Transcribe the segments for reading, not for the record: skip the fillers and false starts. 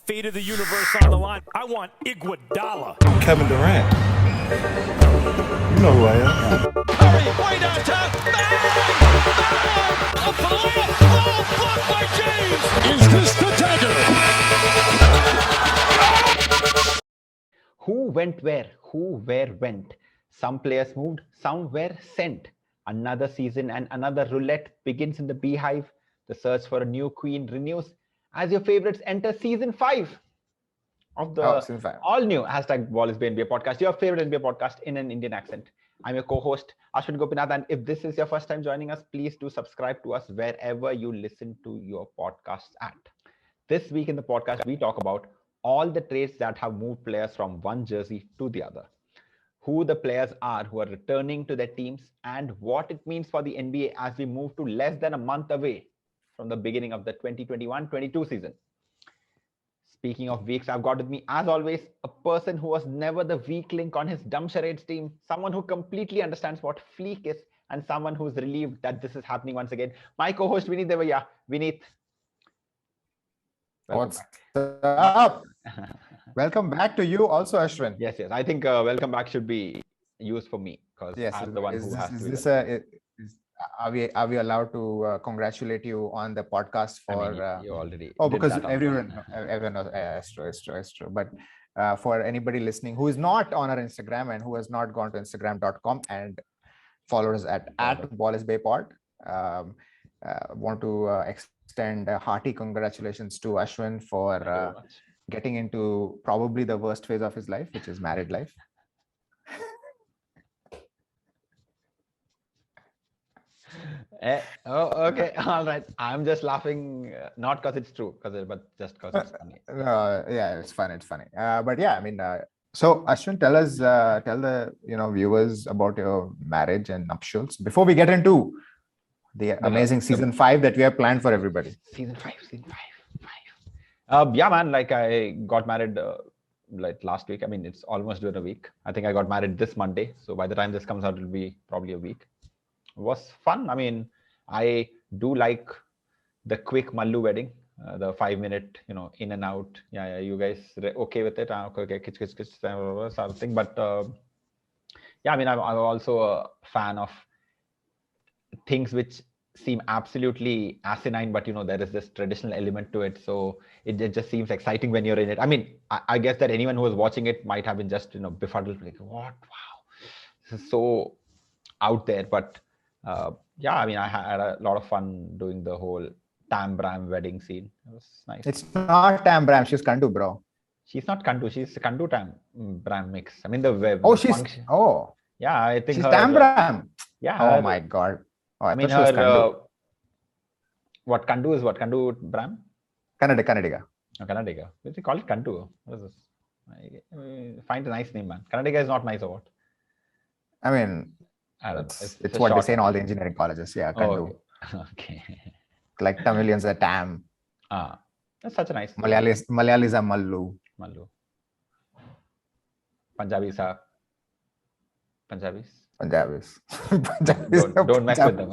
Fate of the universe on the line. I want Iguodala. Kevin Durant. You know who I am. Curry, way downtown. Bang! Up for the layup. Oh, blocked by James. Is this the dagger? Who went where? Who where went? Some players moved, some were sent. Another season and another roulette begins in the beehive. The search for a new queen renews as your favorites enter season 5 of the season 5. all new #BallIsBNBA podcast, your favorite NBA podcast in an Indian accent. I'm your co-host, Ashwin Gopinath, and if this is your first time joining us, please do subscribe to us wherever you listen to your podcasts at. This week in the podcast, we talk about all the trades that have moved players from one jersey to the other, who the players are who are returning to their teams, and what it means for the NBA as we move to less than a month away from the beginning of the 2021-22 season. Speaking of weeks, I've got with me, as always, a person who was never the weak link on his dumb charades team, someone who completely understands what fleek is, and someone who's relieved that this is happening once again. My co-host, Vineet Devaya. Vineet. What's up? Welcome back to you also, Ashwin. Yes. I think welcome back should be used for me because I'm the one who has to. Are we allowed to congratulate you on the podcast for? You already. Because everyone knows. It's true. But for anybody listening who is not on our Instagram and who has not gone to Instagram.com and followed us at @BallIsBayPod, want to extend a hearty congratulations to Ashwin for getting into probably the worst phase of his life, which is married life. Okay, all right. I'm just laughing, not because it's true, but just because it's funny. Yeah, it's funny. But yeah, I mean, so Ashwin, tell the viewers about your marriage and nuptials before we get into the amazing season 5 that we have planned for everybody. Season 5. Yeah, man. Like I got married like last week. I mean, it's almost been a week. I think I got married this Monday. So by the time this comes out, it'll be probably a week. It was fun. I mean, I do like the quick Mallu wedding, the 5-minute, in and out. Yeah. You guys okay with it? Okay, kitch, something. But yeah, I mean, I'm also a fan of things which seem absolutely asinine, but there is this traditional element to it, so it just seems exciting when you're in it. I mean, I guess that anyone who was watching it might have been just befuddled, like, what? Wow, this is so out there. But yeah, I mean, I had a lot of fun doing the whole Tam Bram wedding scene. It was nice. It's not Tam Bram, she's Kandu, bro. She's not Kandu, she's Kandu Tam Bram mix. I mean, the web. Yeah, I think she's Tam Bram. Yeah. Oh my god. Oh, I mean, her what Kandu is what? Kandu Bram? Kannadiga. Oh, Kannadiga. What do you call it? Kandu? What is this? Find a nice name, man. Kannadiga is not nice or what? I mean, I don't know. It's what they say in all the engineering colleges. Yeah, Kandu. Oh, okay. Like Tamilians are Tam. That's such a nice name. Malayalis are Mallu. Punjabis are Punjabis. Don't mess with them.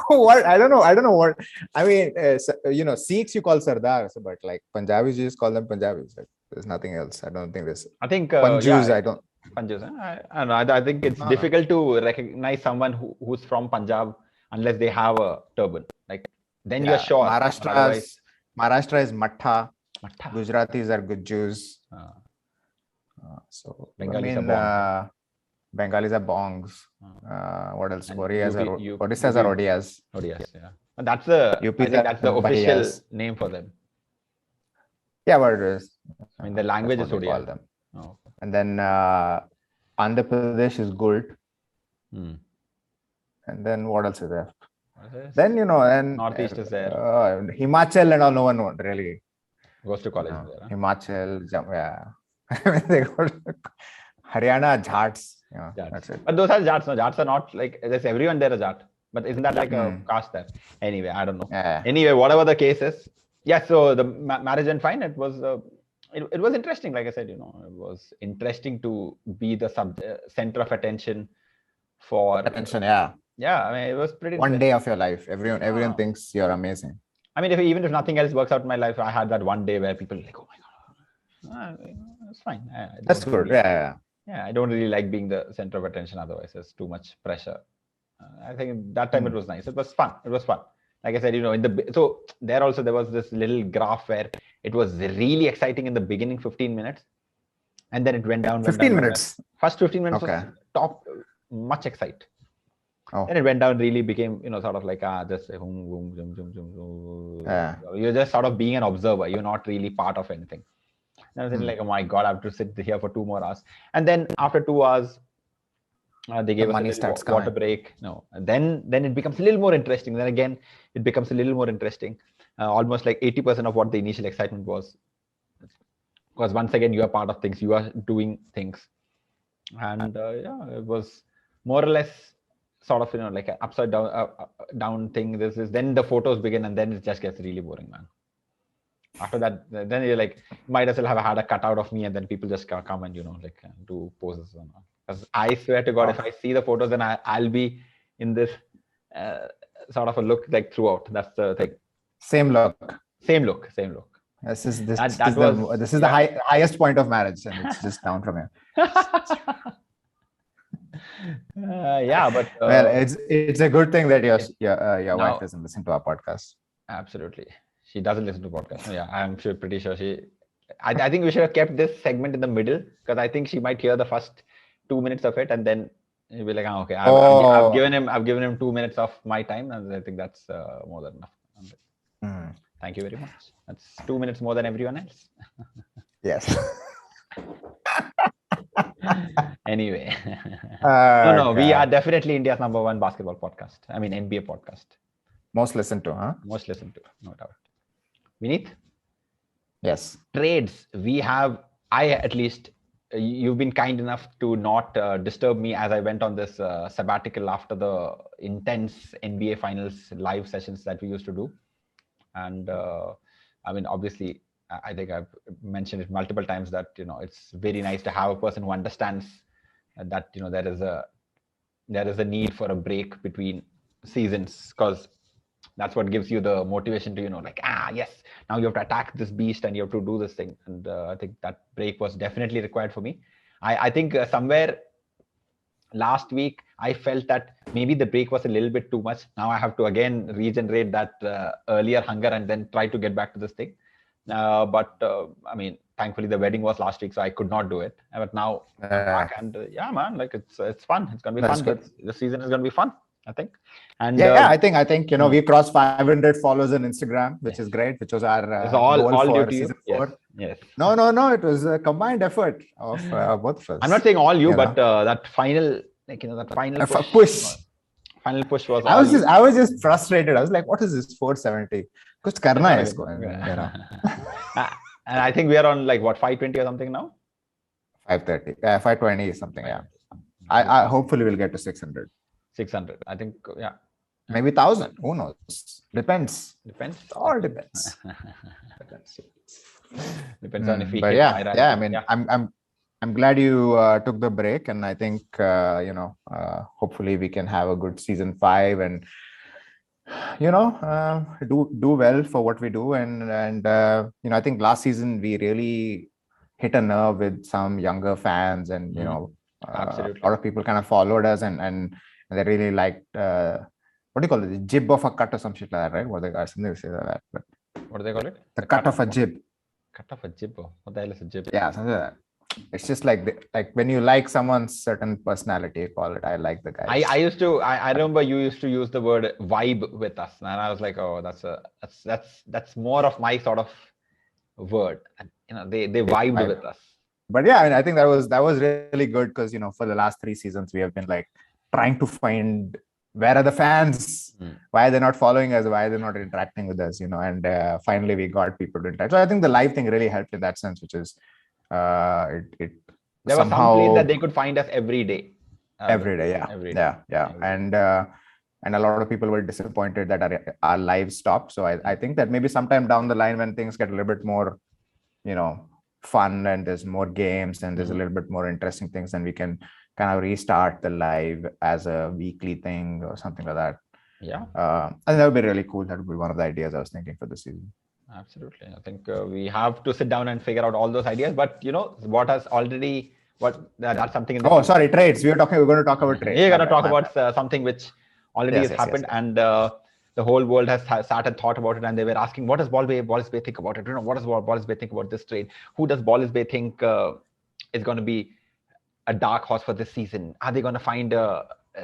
What? I don't know what. I mean, Sikhs you call Sardars, but like Punjabis you just call them Punjabis. Like, there's nothing else. I don't think this. I think Panjus. I don't. Panjus. I don't know. I think it's difficult to recognize someone who's from Punjab unless they have a turban. Like then you're sure. Maharashtra is Matha. Gujaratis are Gujjus. So Bengalis Bengalis are bongs. What else? Odissas are Odias. Odias, yeah. And that's the official name for them. Yeah, but it is. I mean, the language is Odia. Them. Oh. And then Andhra Pradesh is Guld. And then what else is there? Then and Northeast is there. Himachal and all. No one really goes to college there. Huh? Himachal, yeah. They go to Haryana, Jats. Yeah, that's it. But those are Jats. No, Jats are not like there's everyone there a Jat. But isn't that like a caste there? Anyway, I don't know. Yeah. Anyway, whatever the case is, yeah. So the marriage and fine. It was it was interesting. Like I said, it was interesting to be the center of attention for attention. Yeah. Yeah, I mean, it was pretty. One day of your life, everyone thinks you're amazing. I mean, even if nothing else works out in my life, I had that one day where people are like, oh my God, it's fine. That's good. Yeah, I don't really like being the center of attention. Otherwise, there's too much pressure. I think that time it was nice. It was fun. Like I said, so there was this little graph where it was really exciting in the beginning 15 minutes, and then it went down. 15 minutes. First 15 minutes was top, much excite. Oh. Then it went down, really became, sort of like, just you're just sort of being an observer. You're not really part of anything. And I was thinking like, oh my God, I have to sit here for 2 more hours. And then after 2 hours, they gave us a little water break. No, and then it becomes a little more interesting. Then again, it becomes a little more interesting. Almost like 80% of what the initial excitement was. Because once again, you are part of things. You are doing things. And it was more or less sort of, like an upside down thing. Then the photos begin, and then it just gets really boring, man. After that, then you're like, might as well have had a cutout of me, and then people just come and like do poses and all. Because I swear to God, if I see the photos, then I'll be in this sort of a look like throughout. That's the thing. Same look. This is the highest point of marriage, and it's just down from here. But well, it's a good thing that your wife doesn't listen to our podcast. Absolutely, she doesn't listen to podcasts. Yeah, I'm pretty sure she. I think we should have kept this segment in the middle, because I think she might hear the first 2 minutes of it, and then he'll be like, okay, I've given him 2 minutes of my time, and I think that's more than enough. Thank you very much. That's 2 minutes more than everyone else. Yes. Anyway, no, we are definitely India's #1 basketball podcast. I mean, NBA podcast. Most listened to, huh? Most listened to, no doubt. Vineet? Yes. Trades. At least, you've been kind enough to not disturb me as I went on this sabbatical after the intense NBA finals live sessions that we used to do. And I mean, obviously, I think I've mentioned it multiple times that, it's very nice to have a person who understands that, there is a need for a break between seasons, because that's what gives you the motivation to, yes, now you have to attack this beast and you have to do this thing. And I think that break was definitely required for me. I think somewhere last week, I felt that maybe the break was a little bit too much. Now I have to again regenerate that earlier hunger and then try to get back to this thing. But I mean, thankfully the wedding was last week, so I could not do it. But now I'm back, and man, like it's fun. It's gonna be fun. The season is gonna be fun, I think. And I think we crossed 500 followers on Instagram, which is great. Which was our goal for season 4. Yes. No. It was a combined effort of both of us. I'm not saying all but that final, that final push. Final push was. I was just frustrated. I was like, "What is this 470? Kuch karna hai isko." And I think we are on like what 520 or something now. 530, 520 something. Yeah. I hopefully will get to 600. 600. I think. Yeah. Maybe 1,000. Who knows? Depends. All depends. Depends on if we. But I mean, I'm glad you took the break, and I think hopefully we can have a good season 5 and do well for what we do, and I think last season we really hit a nerve with some younger fans, and a lot of people kind of followed us, and they really liked what do you call it, the jib of a cut or some shit like that, right? What they got something to say like that, but what do they call it? The cut of a jib. Cut of a jib. What the hell is a jib? Yeah, something like that. It's just like when you like someone's certain personality, you call it. I like the guy. I remember you used to use the word vibe with us, and I was like, oh, that's more of my sort of word. And, they vibed with us. But yeah, I mean, I think that was really good, because for the last 3 seasons we have been like trying to find where are the fans, why are they not following us, why are they not interacting with us, and finally we got people to interact. So I think the live thing really helped in that sense, which is there was some place that they could find us every day. Every day. And a lot of people were disappointed that our live stopped. So I think that maybe sometime down the line, when things get a little bit more fun, and there's more games, and there's a little bit more interesting things, then we can kind of restart the live as a weekly thing or something like that. And that would be really cool. That would be one of the ideas I was thinking for the season. Absolutely. I think we have to sit down and figure out all those ideas. But what has already that's something in the sorry, trades. We're going to talk about trades. We're going to talk about something which already has happened, and the whole world has sat and thought about it, and they were asking, what does Wallace Bay think about it? What does Wallace Bay think about this trade? Who does Wallace Bay think is going to be a dark horse for this season? Are they going to find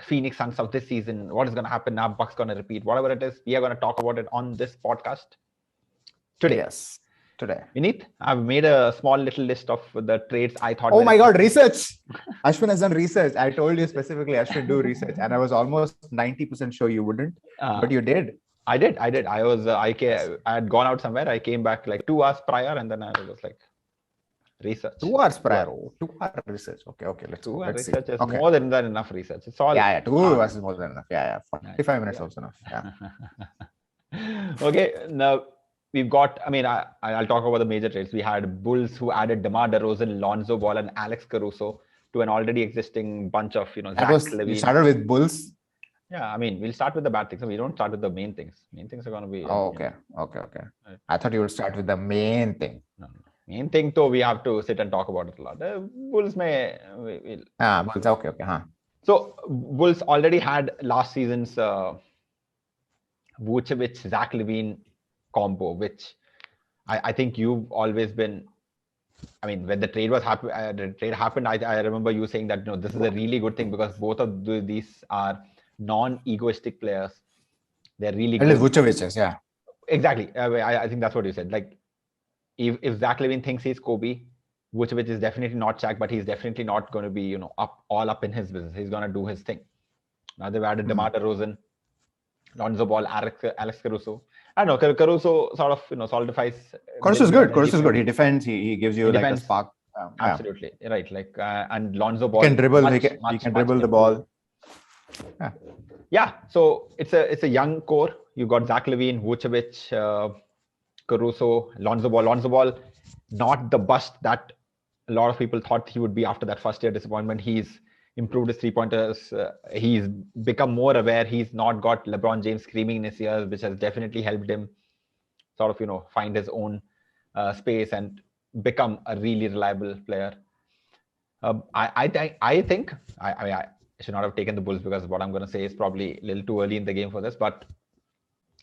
Phoenix Suns of this season? What is going to happen now? Bucks going to repeat? Whatever it is, we are going to talk about it on this podcast today. Yes, today. Vineet, I've made a small little list of the trades I thought. Oh my God, research! Ashwin has done research. I told you specifically, Ashwin, do research, and I was almost 90% sure you wouldn't, but you did. I did. I was. I had gone out somewhere. I came back like 2 hours prior, and then I was like, research. 2 hours prior. 2 hour research. Okay. Let's 2 hour let's research see. is more than enough research. It's all. Yeah. 2 hours is more than enough. Yeah. 45 minutes also enough. Yeah. Okay. Now we've got. I mean, I'll talk about the major trades. We had Bulls who added DeMar DeRozan, Lonzo Ball, and Alex Caruso to an already existing bunch of You started with Bulls. Yeah, I mean, we'll start with the bad things. We don't start with the main things. Main things are going to be. Okay. I thought you would start with the main thing. No. Main thing, though, we have to sit and talk about it a lot. Bulls may. Bulls. Okay. So Bulls already had last season's Vucevic, Zach LaVine combo, which I think you've always been. I mean, when the trade happened, I remember you saying that this is a really good thing because both of these are non-egoistic players. They're really good. Vucevic is, yeah. Exactly. I think that's what you said. Like, if Zach LaVine thinks he's Kobe, Vucevic is definitely not Shaq, but he's definitely not going to be, all up in his business. He's going to do his thing. Now they've added DeMar DeRozan, Lonzo Ball, Alex Caruso. I don't know. Caruso sort of, solidifies. Caruso is good. He defends. He gives you like a spark. Absolutely. Right. Like, and Lonzo Ball. He can dribble. He can dribble the ball. Yeah. So it's a young core. You got Zach LaVine, Vucevic, Caruso, Lonzo Ball, not the bust that a lot of people thought he would be after that first year disappointment. He's improved his 3-pointers. He's become more aware. He's not got LeBron James screaming in his ears, which has definitely helped him sort of, find his own space and become a really reliable player. I think I should not have taken the Bulls because what I'm going to say is probably a little too early in the game for this, but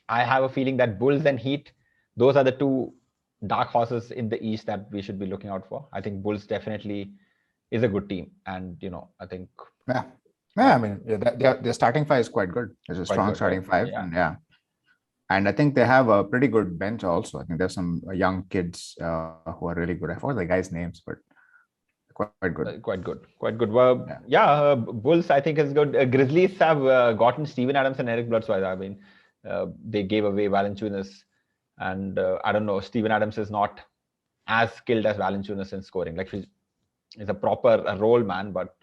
I have a feeling that Bulls and Heat, those are the two dark horses in the East that we should be looking out for. I think Bulls definitely is a good team, and I think I mean, their starting five is quite good. It's a strong starting five, and I think they have a pretty good bench also. I think there's some young kids who are really good. I forgot the guys' names, but quite good. Quite good. Well, Bulls I think is good. Grizzlies have gotten Steven Adams and Eric Bledsoe. I mean, they gave away Valanciunas, and I don't know. Steven Adams is not as skilled as Valanciunas in scoring. Like he's a proper role man, but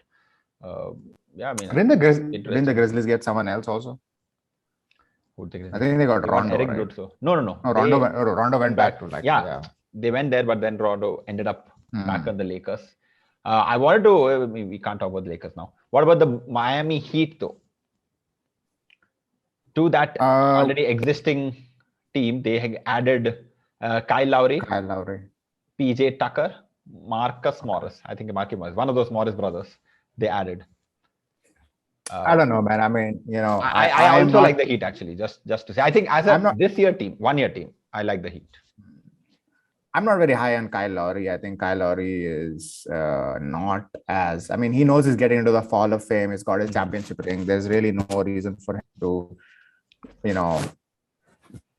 I mean, didn't the Grizzlies get someone else also? I think they got Rondo. Eric right? Bledsoe. No. Rondo went back to they went there, but then Rondo ended up back on the Lakers. I wanted to. We can't talk about the Lakers now. What about the Miami Heat though? To that already existing team, they added Kyle Lowry, PJ Tucker, Marcus Morris. I think Marcus Morris, one of those Morris brothers. They added. I don't know, man. I mean, I also like the Heat actually. Just to say, I think as a this year team, 1 year team, I like the Heat. I'm not very high on Kyle Lowry. I think Kyle Lowry is not as. I mean, he knows he's getting into the Hall of Fame. He's got his championship ring. There's really no reason for him to,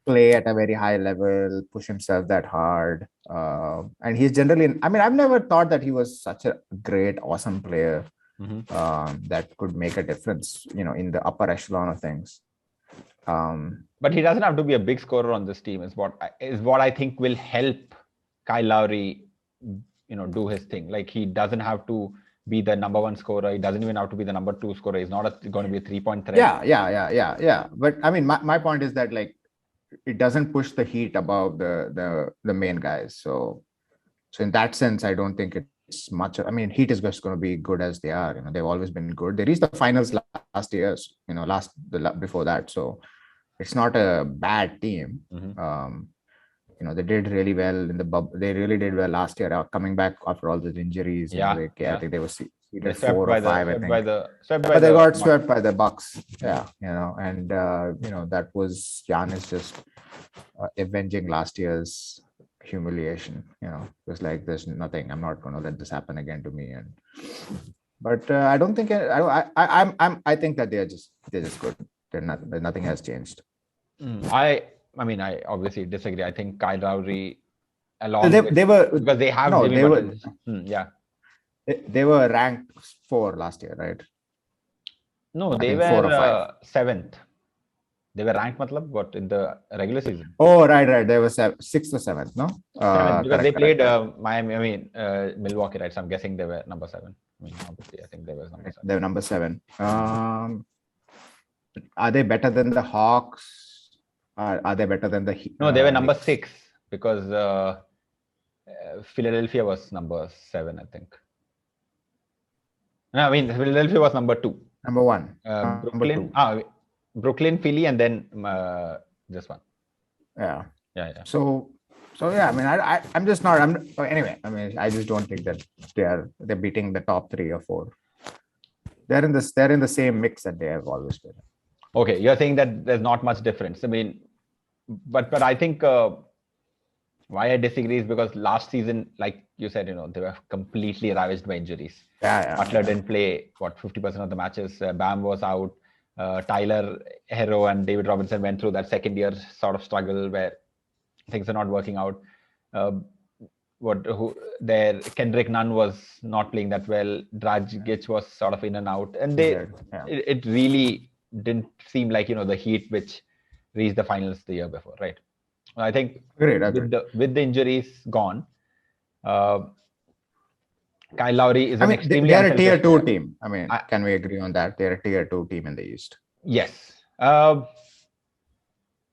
play at a very high level, push himself that hard. And he's generally. I mean, I've never thought that he was such a great, awesome player that could make a difference, in the upper echelon of things. But he doesn't have to be a big scorer on this team. Is what I think will help Kyle Lowry, do his thing. Like he doesn't have to be the number one scorer. He doesn't even have to be the number two scorer. He's not going to be a 3-point threat. Yeah. But I mean, my point is that like it doesn't push the Heat above the main guys. So in that sense, I don't think it much. I mean, Heat is just going to be good as they are. They've always been good. They reached the finals last years. Before that. So it's not a bad team. They did really well in the bubble. They really did well last year, coming back after all the injuries. I think they were seeded 4 or 5. I think, but they got swept by the Bucks. Yeah, and that was Giannis just avenging last year's humiliation. It was like, there's nothing. I'm not going to let this happen again to me. But I don't think I think that they're just good. Nothing has changed. I obviously disagree. I think Kyle Lowry, they were because they have no, Jimmy they Butler. were they were ranked 4 last year, right? No, I they think 4 or were 5. 7th. They were ranked, what, in the regular season? Oh, right. They were 6th or 7th, no? 7th, because they correct. played Miami, Milwaukee, right? So I'm guessing they were number 7. Obviously, I think they were number 7. They were number 7. Are they better than the Hawks? Are they better than the Heat? No, they were number 6 because Philadelphia was number 7, I think. No, Philadelphia was number 2. Number 1. Brooklyn, Brooklyn, Philly, and then this one. Yeah. Yeah. So yeah. I'm just not. Anyway. I just don't think that they're beating the top 3 or 4. They're in the same mix that they have always been. Okay, you're saying that there's not much difference. But I think why I disagree is because last season, like you said, they were completely ravaged by injuries. Butler didn't play 50% of the matches. Bam was out. Tyler Hero and David Robinson went through that second year sort of struggle where things are not working out. Kendrick Nunn was not playing that well. Dragic was sort of in and out, and it really didn't seem like the Heat which reached the finals the year before, right? I think with the injuries gone, Kyle Lowry is an extremely. They're a tier 2 team. Can we agree on that? They're a tier 2 team in the East. Yes. You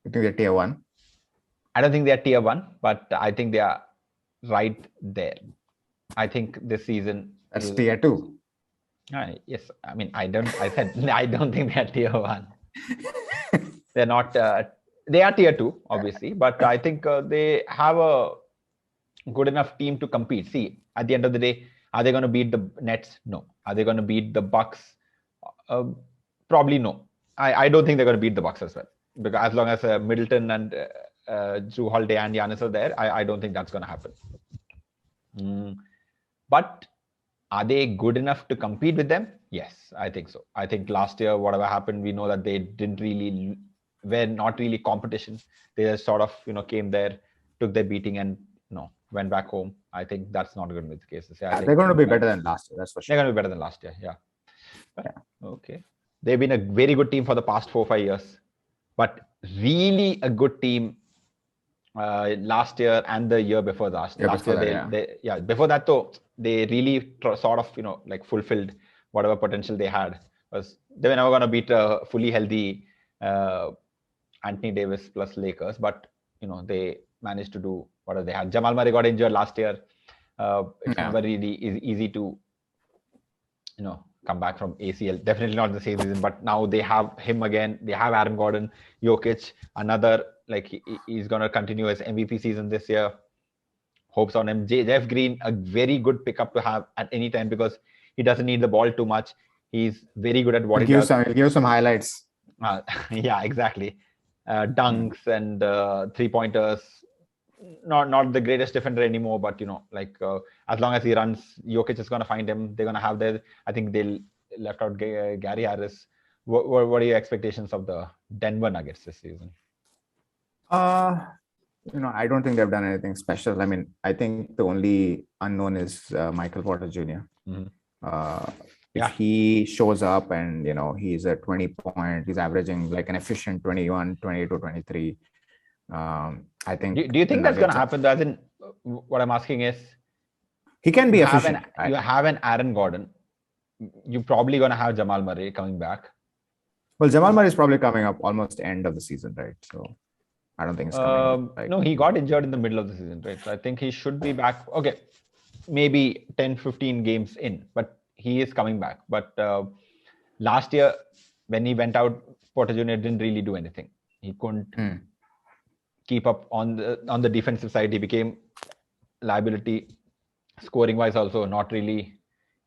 think they're tier 1? I don't think they're tier 1, but I think they are right there. I think this season. That's tier 2. Yes. I don't think they're tier 1. They're not. They are tier 2, obviously, but I think they have a good enough team to compete. See, at the end of the day, are they going to beat the Nets? No. Are they going to beat the Bucks? Probably no. I don't think they're going to beat the Bucks as well, because as long as Middleton and Jrue Holiday and Giannis are there, I don't think that's going to happen. But are they good enough to compete with them? Yes, I think so. I think last year, whatever happened, we know that they were not really competition. They just sort of, came there, took their beating and went back home. I think that's not going to be the case. They're going to be better than last year. That's for sure. They're going to be better than last year. Yeah. Okay. They've been a very good team for the past 4 or 5 years, but really a good team last year and the year before last. Before that though, they really sort of fulfilled whatever potential they had. Because they were never going to beat a fully healthy Anthony Davis plus Lakers, but they managed to do whatever they had. Jamal Murray got injured last year. It's never really easy to come back from ACL. Definitely not the same season, but now they have him again. They have Aaron Gordon, Jokic, another he's gonna continue his MVP season this year. Hopes on him. Jeff Green, a very good pickup to have at any time because he doesn't need the ball too much. He's very good at what he does. He'll give some highlights. Yeah, exactly. Dunks and 3-pointers. Not the greatest defender anymore, but as long as he runs, Jokic is gonna find him. They're gonna have I think they'll left out Gary Harris. What are your expectations of the Denver Nuggets this season? I don't think they've done anything special. I think the only unknown is Michael Porter Jr. If he shows up and he's a 20-point, he's averaging like an efficient 21, 22, 23. I think. Do you think that's going to happen? As in, what I'm asking is, he can be efficient. You have an Aaron Gordon. You're probably going to have Jamal Murray coming back. Well, Jamal Murray is probably coming up almost end of the season, right? So I don't think it's coming. No, he got injured in the middle of the season, right? So I think he should be back. Okay. maybe 10, 15 games in, but he is coming back. But last year, when he went out, Porter Jr. didn't really do anything. He couldn't keep up on the defensive side. He became liability. Scoring wise, also not really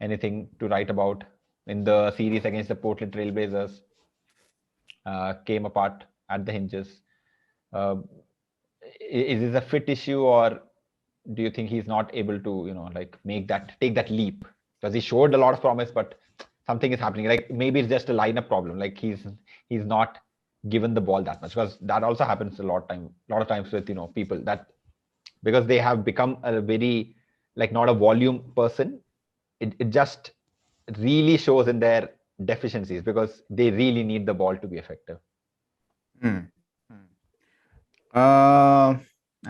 anything to write about. In the series against the Portland Trailblazers, came apart at the hinges. Is this a fit issue, or do you think he's not able to, like take that leap? Because he showed a lot of promise, but something is happening. Like maybe it's just a lineup problem. Like he's not given the ball that much, because that also happens a lot of times with people, that because they have become a very not a volume person. It just really shows in their deficiencies, because they really need the ball to be effective. I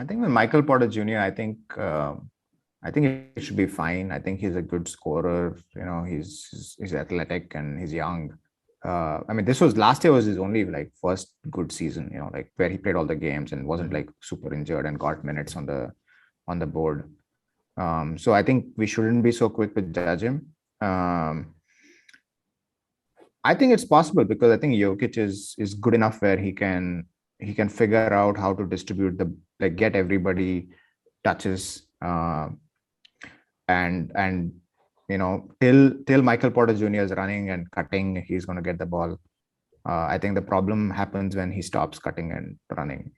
think with Michael Porter Jr., I think it should be fine. I think he's a good scorer. He's athletic and he's young. I mean, last year was his only first good season, where he played all the games and wasn't super injured and got minutes on the board. So I think we shouldn't be so quick to judge him. I think it's possible, because I think Jokic is good enough where he can figure out how to distribute get everybody touches, and till Michael Porter Jr. is running and cutting, he's going to get the ball. I think the problem happens when he stops cutting and running,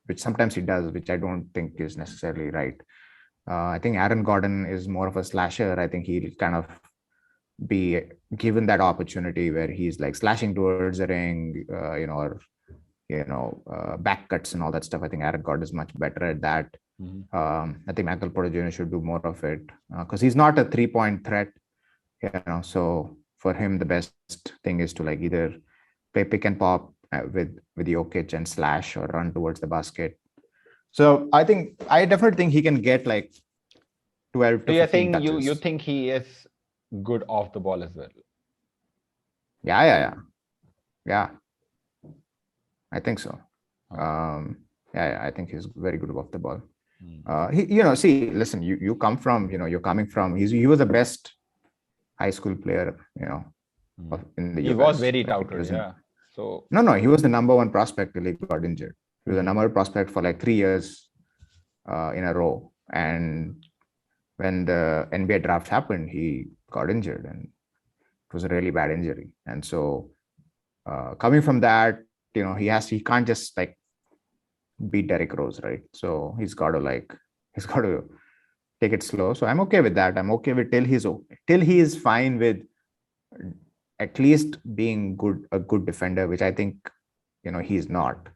which sometimes he does, which I don't think is necessarily right. I think Aaron Gordon is more of a slasher. I think he'll kind of be given that opportunity where he's slashing towards the ring, or back cuts and all that stuff. I think Aaron Gordon is much better at that. I think Michael Porter Jr. should do more of it, because he's not a 3-point threat. So for him, the best thing is to either play pick and pop with Jokic and slash, or run towards the basket. So I definitely think he can get 12 to 15 So you're saying touches. you think he is good off the ball as well? Yeah. I think so. I think he's very good off the ball. Listen, you come from, you're coming from, he was the best high school player, in the US. He was very touted, yeah. So no, he was the number one prospect till he got injured. He was the number one prospect for 3 years in a row. And when the NBA draft happened, he got injured, and it was a really bad injury. And so coming from that, he can't just beat Derrick Rose, right? So he's got to take it slow. So I'm okay with that. I'm okay with till he is fine with at least being a good defender, which I think he's not.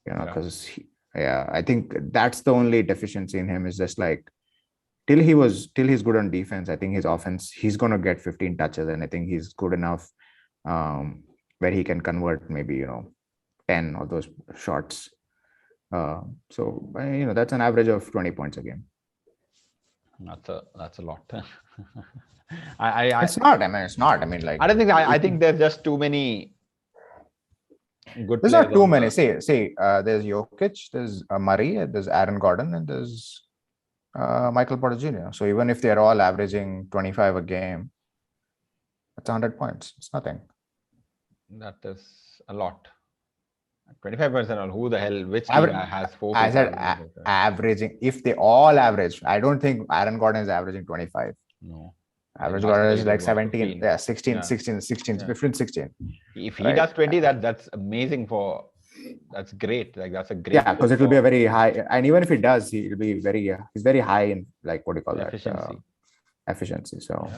Because I think that's the only deficiency in him, is just till he's good on defense. I think his offense, he's going to get 15 touches, and I think he's good enough where he can convert maybe 10 of those shots. So that's an average of 20 points a game. That's a lot. It's not. It's not. I don't think. I think there's just too many good. There's not too many. Say, there's Jokic, there's Murray, there's Aaron Gordon, and there's Michael Porter Jr. So even if they're all averaging 25 a game, that's 100 points. It's nothing. That is a lot. 25%. Who the hell? Which team has 4? I said averaging. If they all average, I don't think Aaron Gordon is averaging 25. No. Average Gordon is 17. 15. 16, 15, 16. If he does 20, that's amazing that's great. That's a great. Yeah, because it will be a very high. And even if he does, he's very high in what do you call that? Efficiency. So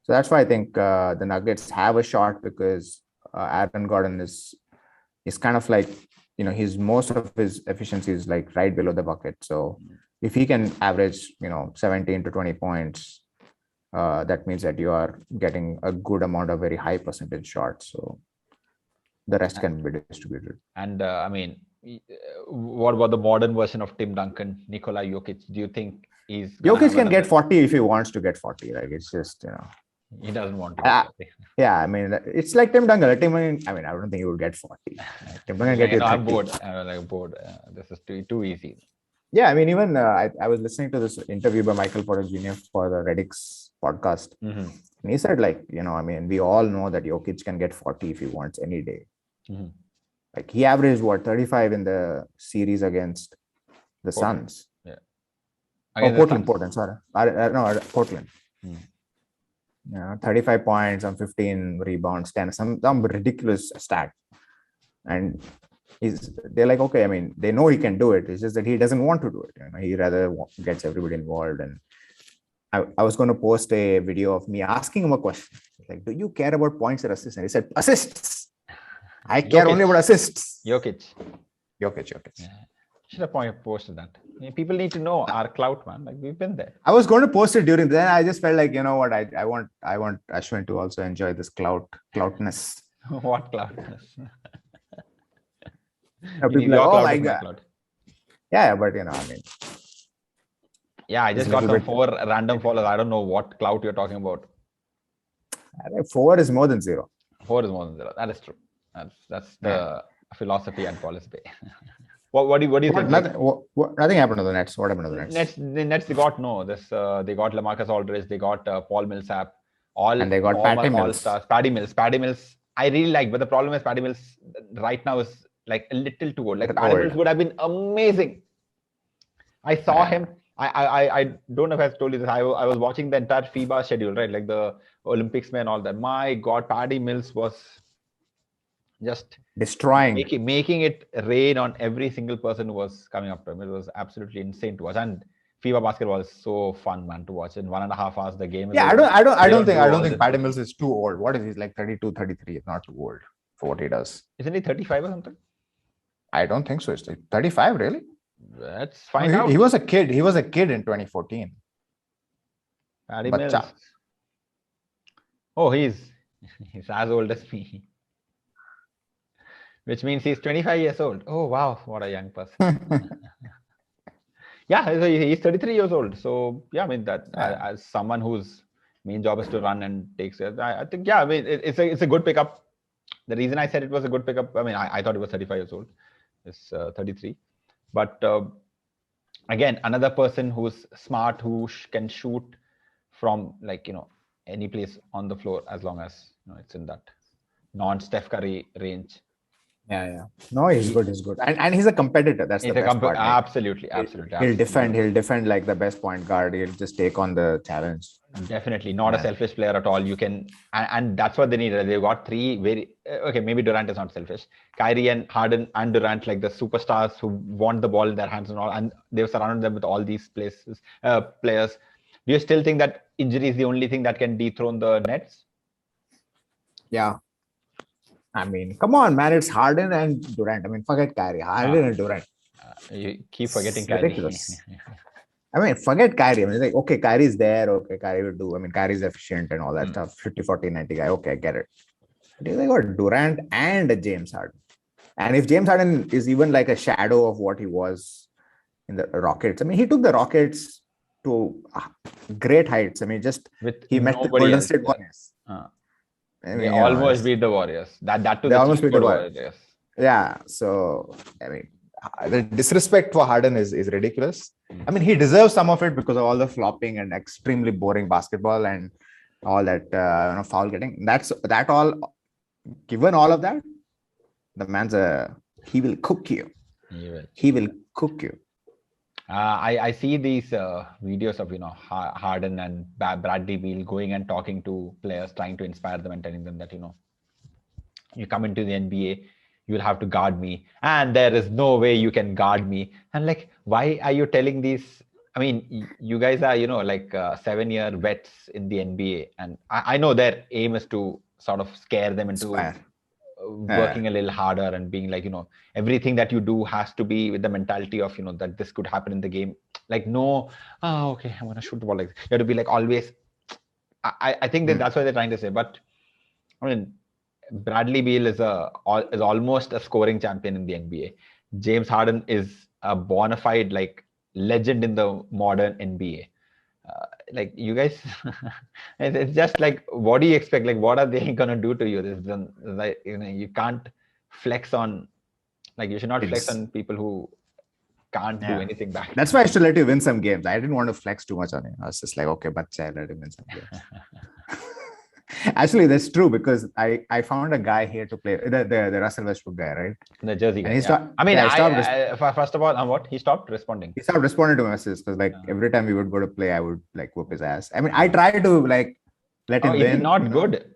that's why I think the Nuggets have a shot, because Aaron Gordon is kind of his most of his efficiency is right below the bucket. So if he can average 17 to 20 points, that means that you are getting a good amount of very high percentage shots. So the rest can be distributed. And what about the modern version of Tim Duncan, Nikola Jokic? Do you think Jokic can get 40 if he wants to get 40? It's just he doesn't want to get 40. Yeah, I mean, it's like Tim Duncan. I don't think he would get 40. Tim Duncan get you 30. I'm bored. I'm bored. This is too easy. Yeah, I mean, even I was listening to this interview by Michael Porter Jr. for the Redix podcast. Mm-hmm. And he said, like, I mean, we all know that Jokic can get 40 if he wants any day. Mm-hmm. Like, he averaged, 35 in the series against the Portland. Suns. Yeah. Oh, Portland, sorry. No, Portland. Hmm. Yeah, 35 points, some 15 rebounds, 10, some ridiculous stat. And they're like, okay, I mean, they know he can do it. It's just that he doesn't want to do it. He rather gets everybody involved. And I was going to post a video of me asking him a question. Like, do you care about points or assists? And he said, assists. I care only about assists. Jokic. Yeah. Should have posted that. People need to know our clout, man. Like, we've been there. I was going to post it during then. I just felt like, you know what? I want Ashwin to also enjoy this cloutness. What cloutness? People like, oh my God. Yeah, but I mean. Yeah, I just got some 4 random followers. I don't know what clout you're talking about. 4 is more than 0. 4 is more than 0. That is true. That's the philosophy and policy. What do you think? Nothing happened to the Nets. What happened to the Nets? The Nets, they got they got LaMarcus Aldridge, they got Paul Millsap, and they got Patty Mills. Patty Mills, I really like, but the problem is Patty Mills right now is like a little too old. Like Patty Mills would have been amazing. I saw him. I don't know if I've told you this. I was watching the entire FIBA schedule, right? Like the Olympics and all that. My God, Patty Mills was just destroying, making it rain on every single person who was coming up to him. It was absolutely insane to watch. And FIBA basketball is so fun, man, to watch. In 1.5 hours, the game is I don't think Patty Mills is too old. What is he, like 32, 33? It's not too old for what he does. Isn't he 35 or something? I don't think so. It's like 35, really? Let's find out. He was a kid. He was a kid in 2014. Patty Mills. Oh, he's as old as me. Which means he's 25 years old. Oh, wow. What a young person. Yeah, so he's 33 years old. So, yeah, I mean, as someone whose main job is to run and takes it, I think, yeah, I mean, it's a good pickup. The reason I said it was a good pickup, I mean, I thought he was 35 years old. It's 33. But again, another person who's smart, who can shoot from, like, any place on the floor, as long as it's in that non-Steph Curry range. Yeah. No, he's good. And he's a competitor. That's the best part. Absolutely. He'll defend like the best point guard. He'll just take on the challenge. Definitely not a selfish player at all. You can, and that's what they need. They've got 3 very, okay, maybe Durant is not selfish. Kyrie and Harden and Durant, like the superstars who want the ball in their hands and all, and they've surrounded them with all these players. Do you still think that injury is the only thing that can dethrone the Nets? Yeah. I mean, come on, man. It's Harden and Durant. I mean, forget Kyrie. Harden and Durant. You keep forgetting Kyrie. I mean, forget Kyrie. I mean, it's like, okay, Kyrie's there. Okay, Kyrie will do. I mean, Kyrie's efficient and all that stuff. 50, 40, 90 guy. Okay, I get it. But they got Durant and James Harden. And if James Harden is even like a shadow of what he was in the Rockets, I mean, he took the Rockets to great heights. I mean, he met the Golden State Warriors. I mean, they almost beat the Warriors. That too. They almost beat the Warriors. Yeah. So, I mean, the disrespect for Harden is ridiculous. I mean, he deserves some of it because of all the flopping and extremely boring basketball and all that foul getting. That all. Given all of that, the man's he will cook you. He will cook you. I see these videos of Harden and Bradley Beal going and talking to players, trying to inspire them and telling them that you come into the NBA, you will have to guard me, and there is no way you can guard me. And like, why are you telling these? I mean, you guys are 7-year vets in the NBA, and I know their aim is to sort of scare them into working a little harder and being like, everything that you do has to be with the mentality of, that this could happen in the game. Like, no, okay, I'm going to shoot the ball like this. You have to be like always. I think that's what they're trying to say. But I mean, Bradley Beal is almost a scoring champion in the NBA. James Harden is a bona fide legend in the modern NBA. Like, you guys, it's just like, what do you expect? Like, what are they gonna do to you? You can't flex on, you should not flex on people who can't do anything back. That's why I used to let you win some games. I didn't want to flex too much on you. I was just like, okay, but I let him win some games. Actually, that's true because I found a guy here to play the Russell Westbrook guy, right? The Jersey guy. And he stopped. I mean, yeah, he stopped first of all, what? He stopped responding. He stopped responding to messages because like every time we would go to play, I would like whoop his ass. I mean, I tried to like let him Is win. he not good?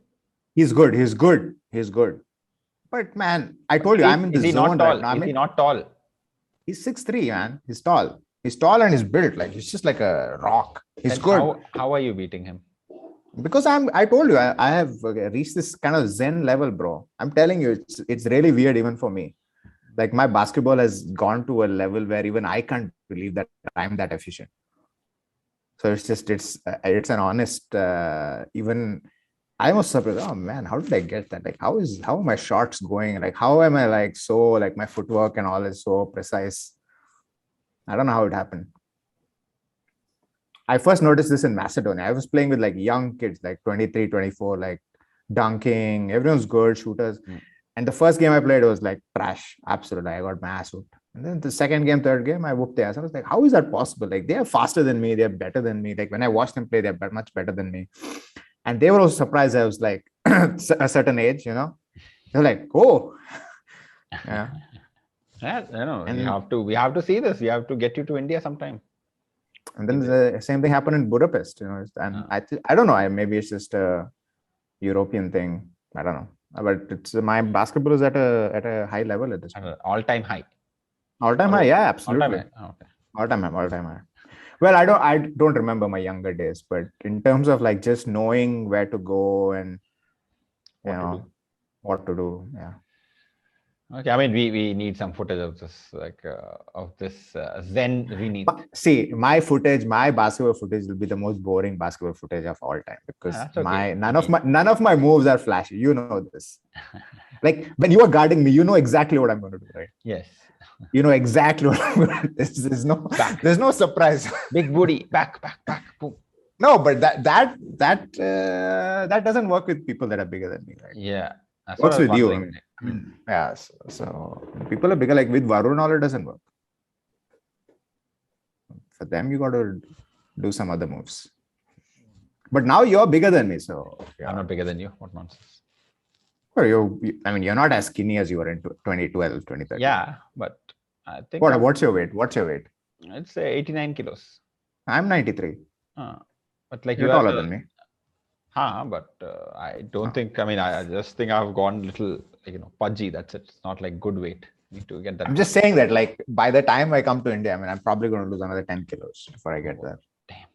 He's good. He's good. He's good. But man, I told you, I'm in the zone right now. Is he not tall? He's 6'3", man. He's tall. He's tall and he's built. Like he's just like a rock. He's Then good. How are you beating him? Because I told you, I have reached this kind of Zen level, bro. I'm telling you, it's really weird even for me. Like my basketball has gone to a level where even I can't believe that I'm that efficient. So it's an honest, even I was surprised. Oh man, how did I get that? Like, how are my shots going? Like, how am I like so like my footwork and all is so precise? I don't know how it happened. I first noticed this in Macedonia. I was playing with like young kids, like 23, 24, like dunking. Everyone's good, shooters. And the first game I played was like trash. Absolutely. I got my ass whooped. And then the second game, third game, I whooped their ass. I was like, how is that possible? Like, they are faster than me. They're better than me. Like, when I watch them play, they're much better than me. And they were also surprised I was like a certain age, you know? They're like, oh. Yeah. Yeah, we have to see this. We have to get you to India sometime. And then the same thing happened in Budapest, you know. And I don't know. Maybe it's just a European thing. I don't know. But it's my basketball is at a high level at this point. All-time high. All-time high, yeah, absolutely. All-time high. All-time high. Well, I don't remember my younger days, but in terms of like just knowing where to go and what to do, yeah. Okay, I mean, we need some footage of this, like Zen. We need. See, my basketball footage will be the most boring basketball footage of all time because none of my moves are flashy. You know this. Like when you are guarding me, you know exactly what I'm going to do, right? Yes. You know exactly what I'm going to do. There's no surprise. Big booty, back, boom. No, but that doesn't work with people that are bigger than me, right? Yeah. Works with you. Yeah, so people are bigger, like with Varun, all it doesn't work. For them, you got to do some other moves. But now you're bigger than me, so yeah. I'm not bigger than you. What nonsense? Well, you're not as skinny as you were in 2012, 2013. Yeah, but I think. What's your weight? I'd say 89 kilos. I'm 93. But like you're taller than me. But I don't think. I mean, I just think I've gone a little, pudgy. That's it. It's not like good weight. Need to get that. I'm just saying that, like, by the time I come to India, I mean, I'm probably going to lose another 10 kilos before I get there. Damn,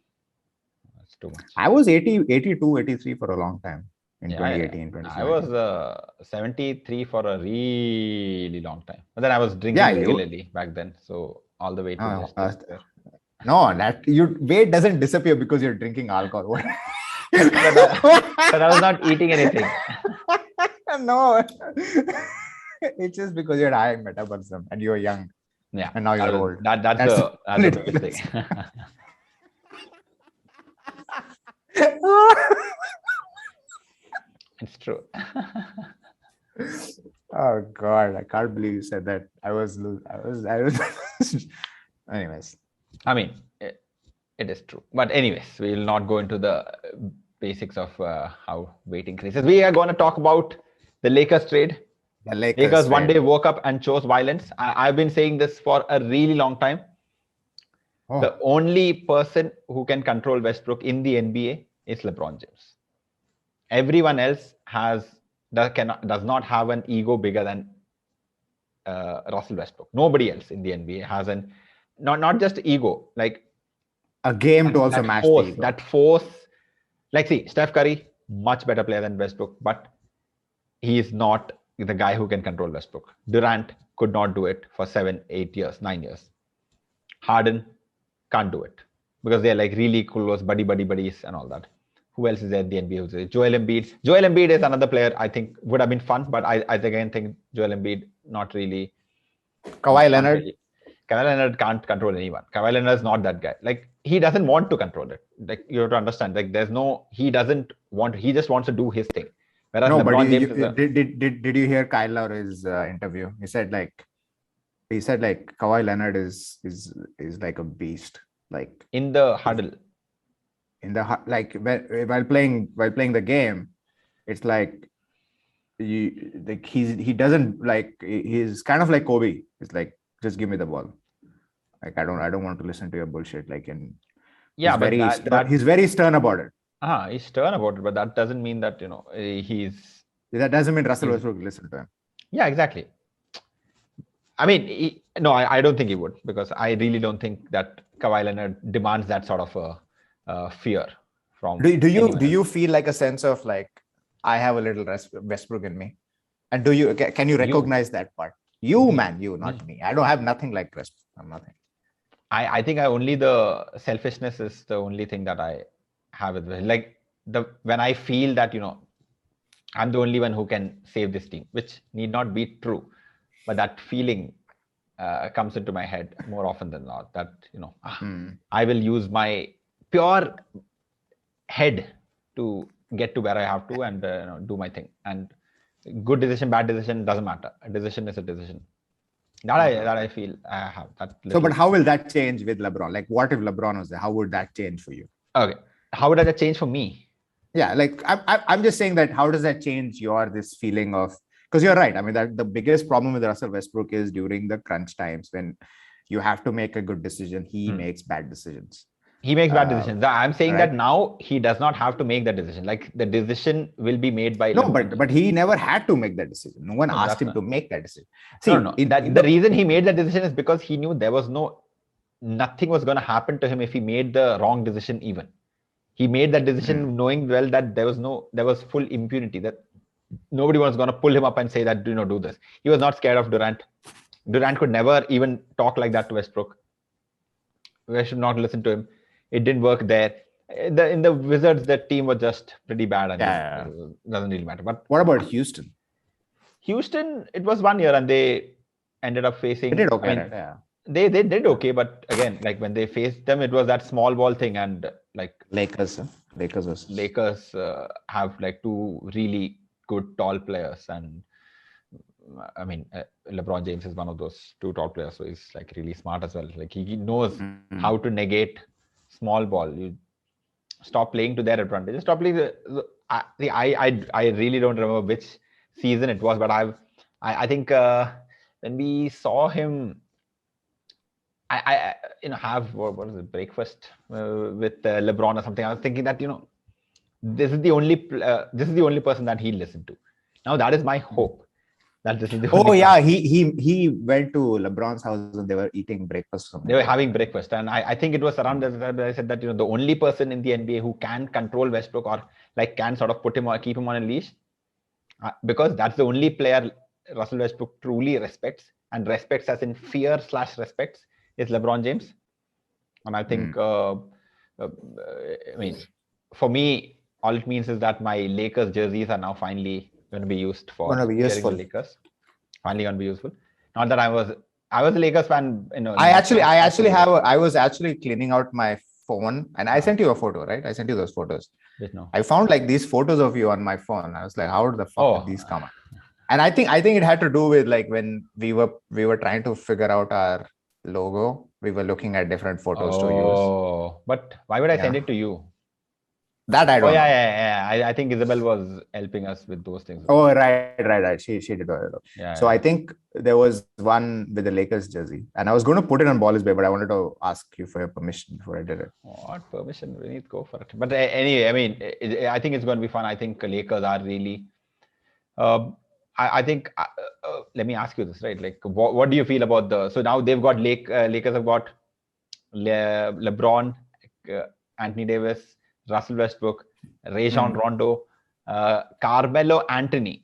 that's too much. I was 82, 83 for a long time in 2018, 2017. I was 73 for a really long time. But then I was drinking regularly back then, so all the weight was just there. No, your weight doesn't disappear because you're drinking alcohol. but I was not eating anything. No, it's just because you're high in metabolism and you're young. Yeah, and now you're old. That's the biggest thing. It's true. Oh God, I can't believe you said that. I was. Anyways, I mean, it is true. But anyways, we will not go into the basics of how weight increases. We are going to talk about the Lakers trade. The Lakers one day woke up and chose violence. I've been saying this for a really long time. Oh. The only person who can control Westbrook in the NBA is LeBron James. Everyone else does not have an ego bigger than Russell Westbrook. Nobody else in the NBA has not just ego, like a game to also match force, the ego. That force. Like, see, Steph Curry, much better player than Westbrook, but he is not the guy who can control Westbrook. Durant could not do it for 7, 8 years, 9 years. Harden can't do it because they're like really close buddies and all that. Who else is there in the NBA? Joel Embiid. Joel Embiid is another player I think would have been fun, but I again think Joel Embiid not really. Kawhi Leonard. Kawhi Leonard can't control anyone. Kawhi Leonard is not that guy. Like, he doesn't want to control it. Like, you have to understand. Like, he doesn't want. He just wants to do his thing. Whereas no, but did you hear Kyle Lowry's interview? He said like, he said like Kawhi Leonard is like a beast. Like in the huddle. in the like while playing the game, it's like he doesn't like he's kind of like Kobe. It's like just give me the ball. Like I don't want to listen to your bullshit. Like Yeah, but he's very stern about it. He's stern about it, but that doesn't mean that he's. That doesn't mean Russell Westbrook listen to him. Yeah, exactly. I mean, no, I don't think he would, because I really don't think that Kawhi Leonard demands that sort of fear from. Do you feel like a sense of like I have a little Westbrook in me, and can you recognize that part? You, not me. I don't have nothing like Westbrook. I'm nothing. I think only the selfishness is the only thing that I have with it. Like when I feel that I'm the only one who can save this team, which need not be true, but that feeling comes into my head more often than not. That I will use my pure head to get to where I have to and do my thing. And good decision, bad decision doesn't matter. A decision is a decision. That I feel I have that. So, but how will that change with LeBron? Like, what if LeBron was there? How would that change for you? Okay, how would that change for me? Yeah, like I'm just saying that how does that change this feeling of, because you're right. I mean, that the biggest problem with Russell Westbrook is during the crunch times when you have to make a good decision, he makes bad decisions. He makes bad decisions. I'm saying that now he does not have to make that decision. Like the decision will be made by. No, but he never had to make that decision. No one asked him to make that decision. See, the reason he made that decision is because he knew there was nothing was going to happen to him if he made the wrong decision. Even he made that decision knowing well that there was full impunity, that nobody was going to pull him up and say that do this. He was not scared of Durant. Durant could never even talk like that to Westbrook. We should not listen to him. It didn't work there. In the Wizards, that team was just pretty bad, and doesn't really matter. But what about Houston? Houston, it was 1 year, and they ended up facing. They did okay. They did okay, but again, like when they faced them, it was that small ball thing, and like Lakers have like two really good tall players, and I mean LeBron James is one of those two tall players, so he's like really smart as well. Like he knows how to negate small ball. You stop playing to their advantage. Stop playing. I really don't remember which season it was, but I think when we saw him, I have what is it, breakfast with LeBron or something. I was thinking that this is the only person that he'll listen to. Now that is my hope. That this is the he went to LeBron's house and they were eating breakfast. They were having breakfast, and I think it was around that I said that the only person in the NBA who can control Westbrook or like can sort of put him or keep him on a leash, because that's the only player Russell Westbrook truly respects, and respects as in fear/respects, is LeBron James. And I think I mean, for me, all it means is that my Lakers jerseys are now finally going to be used for the Lakers. Finally going to be useful. Not that I was a Lakers fan. I was actually cleaning out my phone, and I sent you a photo, right? I sent you those photos. No. I found like these photos of you on my phone. I was like, how the fuck did these come out? And I think it had to do with like when we were trying to figure out our logo, we were looking at different photos to use. Oh, but why would I send it to you? That I don't know. Yeah. I think Isabel was helping us with those things. Oh, right. She did. So I think there was one with the Lakers jersey, and I was going to put it on Ball is Bay, but I wanted to ask you for your permission before I did it. What permission? We need to go for it. But anyway, I mean, I think it's going to be fun. I think Lakers are really. I think. Let me ask you this, right? Like, what do you feel about so now they've got Lakers have got LeBron, Anthony Davis, Russell Westbrook, Rajon Rondo, Carmelo Anthony,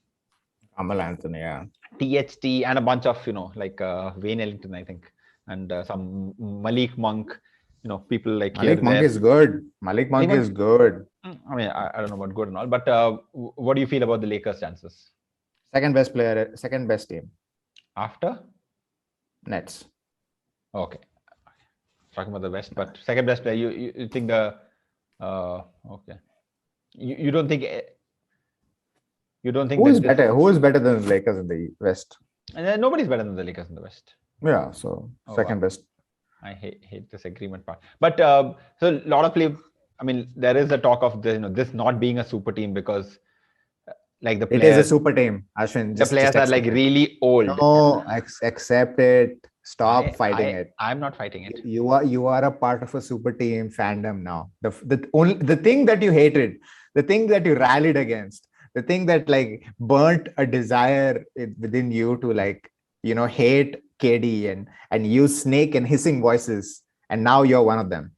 yeah, THT, and a bunch of like Wayne Ellington, I think, and some Malik Monk. People like Malik Monk is good. Malik Monk is good. I mean, I don't know about good and all, but what do you feel about the Lakers' chances? Second best player, second best team after Nets. Okay, talking about the West, but second best player. You think the okay. You don't think who is better? Who is better than the Lakers in the West? Nobody's better than the Lakers in the West. Yeah, so Oh, second wow. best. I hate this agreement part. But so a lot of people, I mean, there is a talk of this not being a super team because like It is a super team, Ashwin. the Just players are like accept it. really old. No, accept it. Stop fighting I it. I'm not fighting it. You are a part of a super team fandom now. The thing that you hated, the thing that you rallied against, the thing that like burnt a desire within you to like hate KD and use snake and hissing voices, and now you're one of them.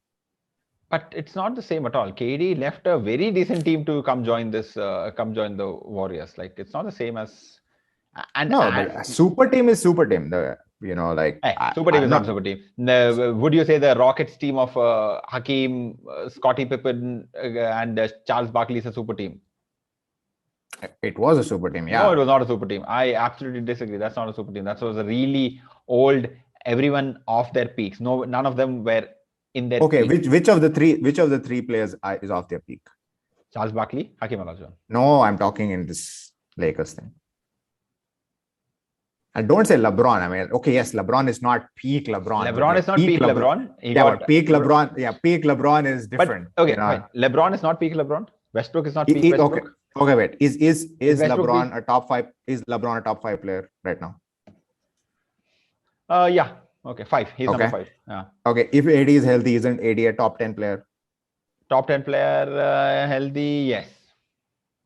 But it's not the same at all. KD left a very decent team to come join the Warriors. Like it's not the same as and No, but a super team is super team. super team I'm is not not. super team. Would you say the Rockets team of Hakeem, Scottie Pippen, and Charles Barkley is a super team? It was a super team, No, it yeah. was not a super team. I absolutely disagree. That's not a super team. That was a really old, everyone off their peaks. No, none of them were in their Okay, peak. which of the three players is off their peak? Charles Barkley, Hakeem Olajuwon. No, I'm talking in this Lakers thing. And don't say LeBron. I mean, okay, yes, LeBron is not peak LeBron. LeBron is not peak LeBron. But peak LeBron. Yeah, peak LeBron is different. But okay, fine. LeBron is not peak LeBron. Westbrook is not peak Okay, Westbrook. okay, wait. Is Westbrook LeBron a top five? Is LeBron a top 5 player right now? Yeah. Okay, 5. He's Okay. number 5. Yeah. Okay, if AD is healthy, isn't AD a top 10 player? Top 10 player, healthy, yes.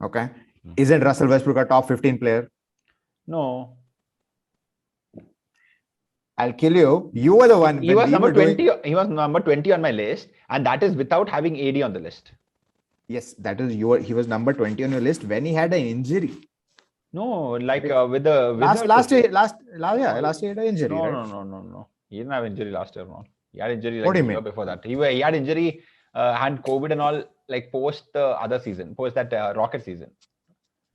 Okay. Isn't Russell Westbrook a top 15 player? No. I'll kill you. You were the one. He was number 20. He was number 20 on my list, and that is without having AD on the list. Yes, that is he was number 20 on your list when he had an injury. No, like with the last year he had an injury. No, right? no. He didn't have injury last year. No, he had injury What like do you the year mean? before that. He had injury, had COVID and all, like post the other season, post that Rocket season.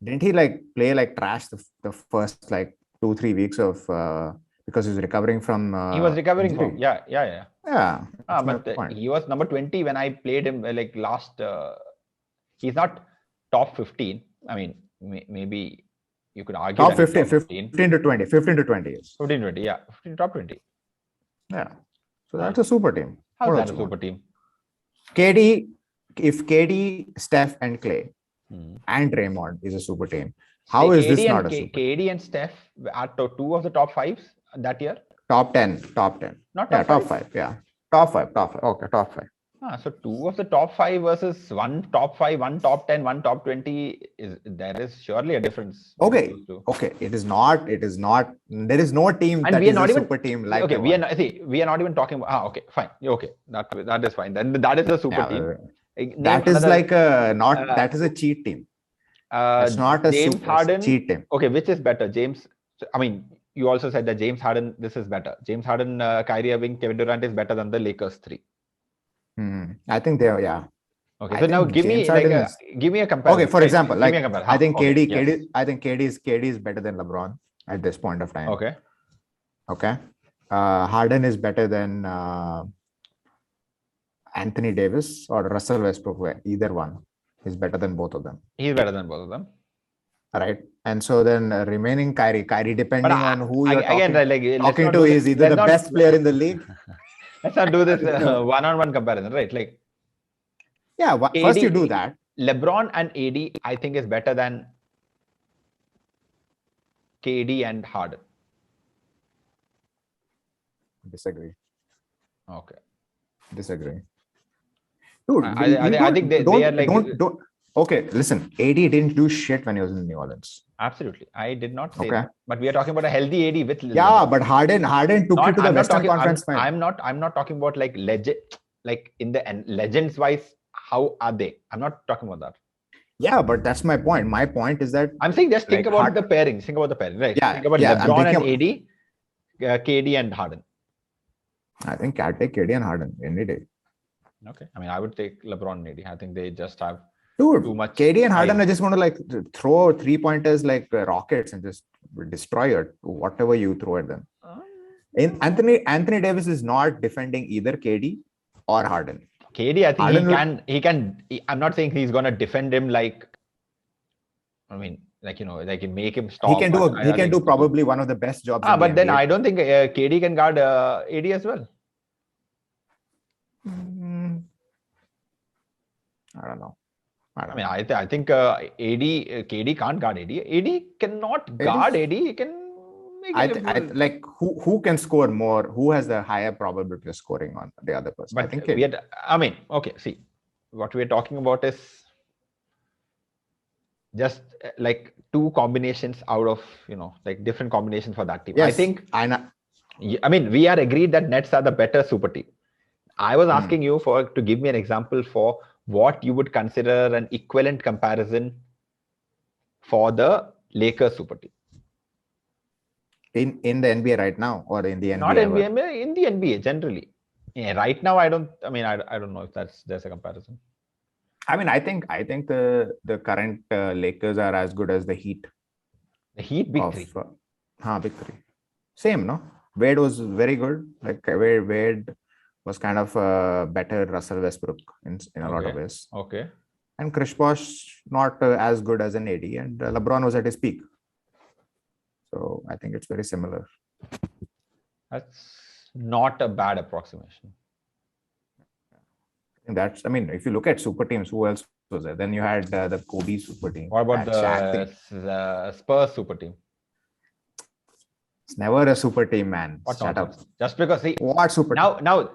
Didn't he like play like trash the first like 2-3 weeks of because he was recovering from he was recovering injury? from yeah. Yeah. But he was number 20 when I played him like last. He's not top 15. I mean, maybe you could argue top that 15 to 20 is 15 20, yeah, 15 top 20. Yeah, so that's a super team. How's that a super team? KD, Steph and Clay and Draymond is a super team. How is this not a super team? KD and Steph are two of the top 5s that year? Top 10. Not top 5. Yeah, top 5. Okay, top 5. So 2 of the top 5 versus 1 top 5, 1 top 10, 1 top 20 there is surely a difference. Okay. It is not. There is no team and that we are is not a even super team like okay. We are not even talking about. Okay, fine. Okay, that is fine. Then that is a super team. That is like a not. That is a cheat team. It's not a James Harden cheat team. Okay, which is better, James? I mean, you also said that James Harden. This is better. James Harden, Kyrie Irving, Kevin Durant is better than the Lakers 3. I think they are. Yeah. Okay, so now give me a comparison. Okay, for example, like I think KD is better than LeBron at this point of time. Okay. Harden is better than Anthony Davis or Russell Westbrook. Either one is better than both of them. He's better than both of them. Right. And so then remaining Kyrie, depending on who you're talking to, is either the best player in the league. Let's not do this one-on-one comparison, right? Like, yeah, first you do that. LeBron and AD, I think, is better than KD and Harden. Disagree. Okay. Disagree. Dude, I think they are like. Don't. Okay, listen. AD didn't do shit when he was in New Orleans. Absolutely, I did not say that. But we are talking about a healthy AD with. Yeah, but Harden took you to the Western Conference Final. I'm not talking about like legend, like in the legends wise. How are they? I'm not talking about that. Yeah, but that's my point. My point is that I'm saying just think about the pairing. Think about the pairing, right? Yeah, think about LeBron and AD, KD and Harden. I think I'd take KD and Harden any day. Okay, I mean I would take LeBron and AD. I think they just have too much. KD and Harden are just going to like throw 3-pointers like rockets and just destroy it, whatever you throw at them. Anthony Davis is not defending either KD or Harden. KD, I think he can. I'm not saying he's going to defend him like. I mean, like make him stop. He can do he can do probably one of the best jobs. in the But then NBA. I don't think KD can guard AD as well. I don't know. I mean, I think KD can't guard AD. AD cannot guard AD. He can make it. Like who can score more? Who has the higher probability of scoring on the other person? But I think okay. See, what we're talking about is just like two combinations out of like different combinations for that team. Yes, I think. I know. I mean, we are agreed that Nets are the better super team. I was asking you to give me an example for what you would consider an equivalent comparison for the Lakers super team. In the NBA right now, or in the NBA? Not NBA, in the NBA generally. Yeah, right now, I don't know if there's a comparison. I mean, I think the current Lakers are as good as the Heat. The Heat big three. Big three. Same, no? Wade was very good. Like Wade was kind of a better Russell Westbrook in a lot of ways. Okay. And Chris Bosh not as good as an AD, and LeBron was at his peak. So I think it's very similar. That's not a bad approximation. I mean, if you look at super teams, who else was there? Then you had the Kobe super team. What about the Spurs super team? It's never a super team, man. Shut up. Just because what super now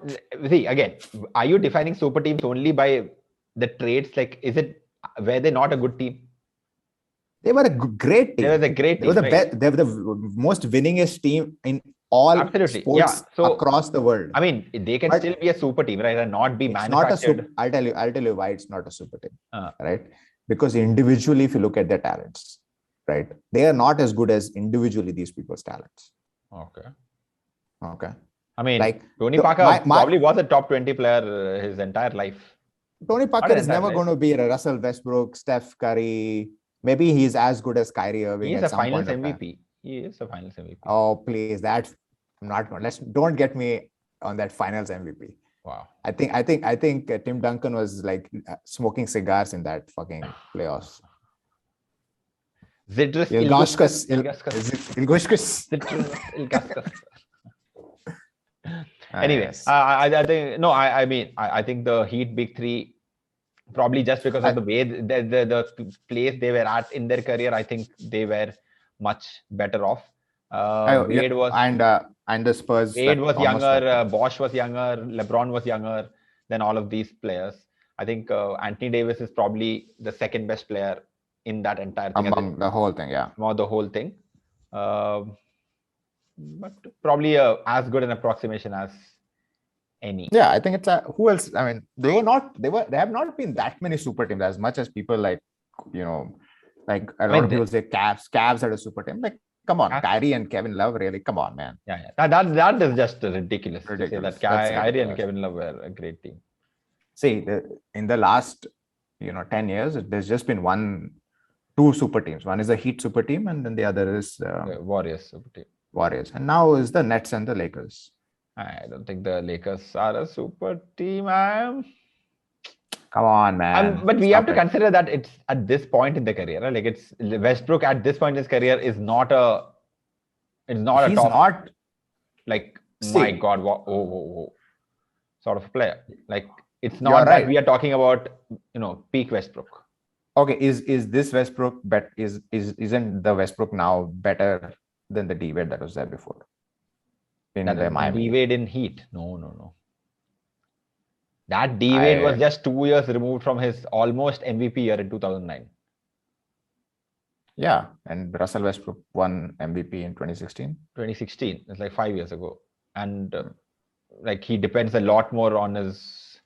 see again, are you defining super teams only by the traits? Like, were they not a good team? They were a great team. They were the great team. They were the most winningest team in all sports across the world. I mean, they can still be a super team, right? And not be manufactured. I'll tell you why it's not a super team, right? Because individually, if you look at their talents, right, they are not as good as individually these people's talents. Okay. I mean, like Tony Parker probably was a top 20 player his entire life. Tony Parker is never going to be a Russell Westbrook, Steph Curry. Maybe he's as good as Kyrie Irving. He's a Finals MVP. He is a Finals MVP. Oh, please, I'm not going. Don't get me on that Finals MVP. Wow. I think Tim Duncan was like smoking cigars in that fucking playoffs. Zydrunas Ilgauskas. Anyways, I think the Heat big three, probably just because of the way the place they were at in their career, I think they were much better off. Wade was and the Spurs. Wade was younger, Bosh was younger, LeBron was younger than all of these players. I think Anthony Davis is probably the second best player in that entire thing. Among the whole thing, yeah. More the whole thing. But probably as good an approximation as any. Yeah, I think it's who else? I mean, they have not been that many super teams as much as people like a lot of people say Cavs are a super team. Like, come on, Kyrie and Kevin Love, really? Come on, man. Yeah. That is just ridiculous. To say that Kyrie and Kevin Love were a great team. See, in the last 10 years, there's just been two super teams. One is the Heat super team, and then the other is the Warriors super team. Warriors, and now is the Nets and the Lakers. I don't think the Lakers are a super team. Come on, man. But we have to consider that it's at this point in the career. Right? Like, it's Westbrook at this point in his career is not a. It's not He's a top. Not. Like, my God, sort of a player. Like, it's not that we are talking about peak Westbrook. Okay, is this Westbrook isn't the Westbrook now better than the D-Wade that was there before? In the Miami. D-Wade in Heat. No. That D-Wade was just 2 years removed from his almost MVP year in 2009. Yeah, and Russell Westbrook won MVP in 2016. 2016. It's like 5 years ago. And he depends a lot more on his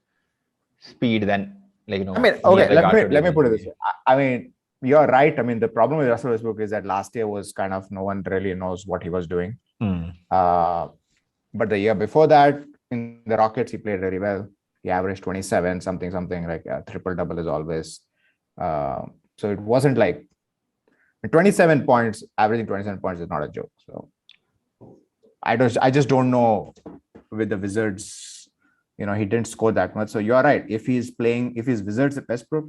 speed than I mean, okay, let me put it this way. I mean, you're right. I mean, the problem with Russell Westbrook is that last year was kind of no one really knows what he was doing. But the year before that, in the Rockets, he played very well. He averaged 27, something like a triple-double is always. So it wasn't like 27 points, averaging 27 points is not a joke. So I just don't know with the Wizards. He didn't score that much. So you're right. If he's Wizards at Westbrook,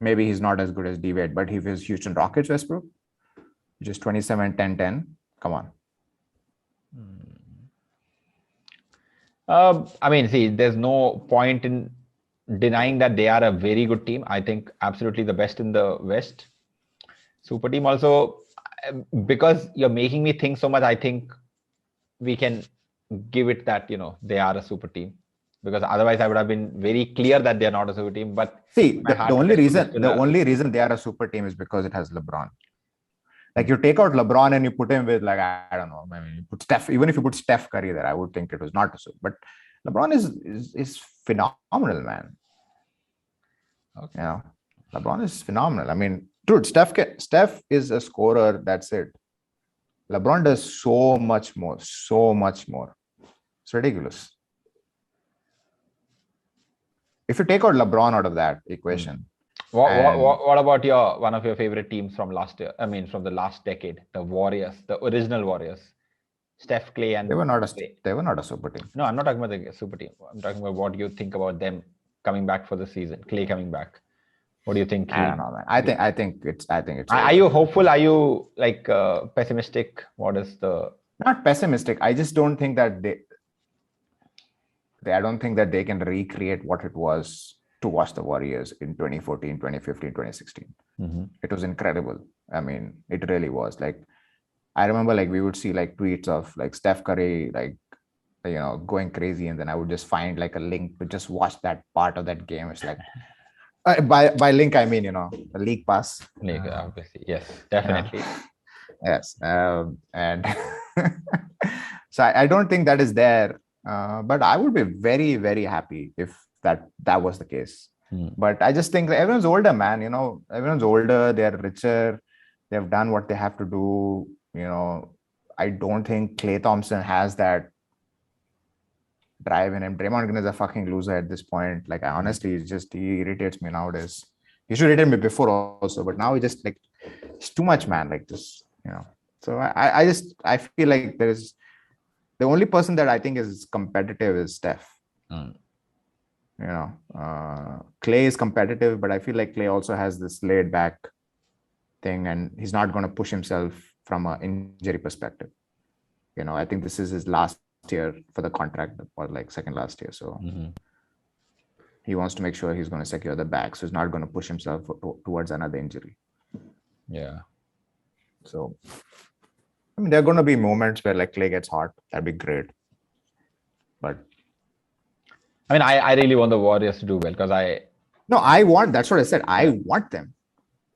maybe he's not as good as D-Wade, but if he's Houston Rockets Westbrook, which is 27, 10, 10, come on. I mean, see, there's no point in denying that they are a very good team. I think absolutely the best in the West. Super team also, because you're making me think so much, I think we can give it that, they are a super team. Because otherwise I would have been very clear that they're not a super team. But See, my the heart only Westbrook is reason still the a- only reason they are a super team is because it has LeBron. Like you take out LeBron and you put him with, like, I don't know, I mean, you put Steph. Even if you put Steph Curry there, I would think it was not a super. But LeBron is phenomenal, man. Okay. LeBron is phenomenal. I mean, dude, Steph is a scorer. That's it. LeBron does so much more. It's ridiculous. If you take out LeBron out of that equation, What about one of your favorite teams from last year? I mean, from the last decade, the Warriors, the original Warriors, Steph, Clay, and they were not Clay. a super team. No, I'm not talking about the super team. I'm talking about what you think about them coming back for the season. Clay coming back. What do you think? I don't know, man. I think it's. Are you hopeful? Are you like pessimistic? What is the? Not pessimistic. I just don't think that I don't think that they can recreate what it was to watch the Warriors in 2014, 2015, 2016. Mm-hmm. It was incredible. I mean, it really was. Like, I remember, like, we would see like tweets of like Steph Curry, like, going crazy, and then I would just find like a link to just watch that part of that game. It's like, by link I mean, a league pass. League, obviously, yes, definitely. Yes, and so I don't think that is there. But I would be very, very happy if that was the case. But I just think that everyone's older, man. Everyone's older. They're richer. They've done what they have to do. I don't think Klay Thompson has that drive in him. Draymond Green is a fucking loser at this point. Like, I honestly, he irritates me nowadays. He should irritate me before also, but now he just, like, it's too much, man. Like, just, So I feel like there's the only person that I think is competitive is Steph. Clay is competitive, but I feel like Clay also has this laid back thing, and he's not going to push himself from an injury perspective. I think this is his last year for the contract, or like second last year. So he wants to make sure he's going to secure the bag. So he's not going to push himself towards another injury. Yeah. So, I mean, there are going to be moments where like Clay gets hot. That'd be great. But I mean, I really want the Warriors to do well because that's what I said. I want them.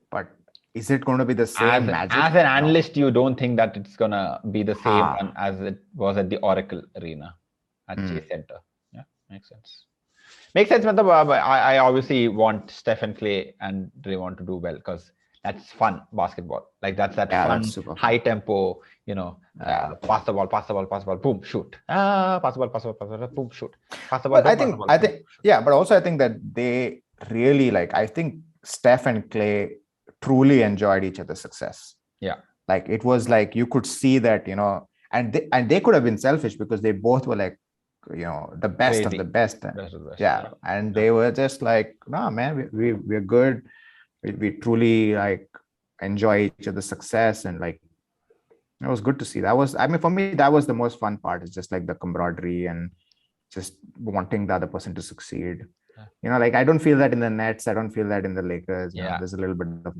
But is it going to be the same magic? As an analyst, you don't think that it's going to be the same one as it was at the Oracle Arena at Chase Center. Yeah, makes sense. Makes sense. I obviously want Steph and Clay and Draymond to do well because that's fun basketball. Like that's fun, high tempo, pass the ball, boom, shoot. Pass the ball, boom, shoot. Pass the ball. But also I think that they really I think Steph and Clay truly enjoyed each other's success. Yeah. Like it was like you could see that, and they could have been selfish because they both were like, the best of the best. Yeah. And they were just like, no, man, we're good. We truly enjoy each other's success, and it was good to see. For me, that was the most fun part. It's just like the camaraderie and just wanting the other person to succeed. I don't feel that in the Nets. I don't feel that in the Lakers. There's a little bit of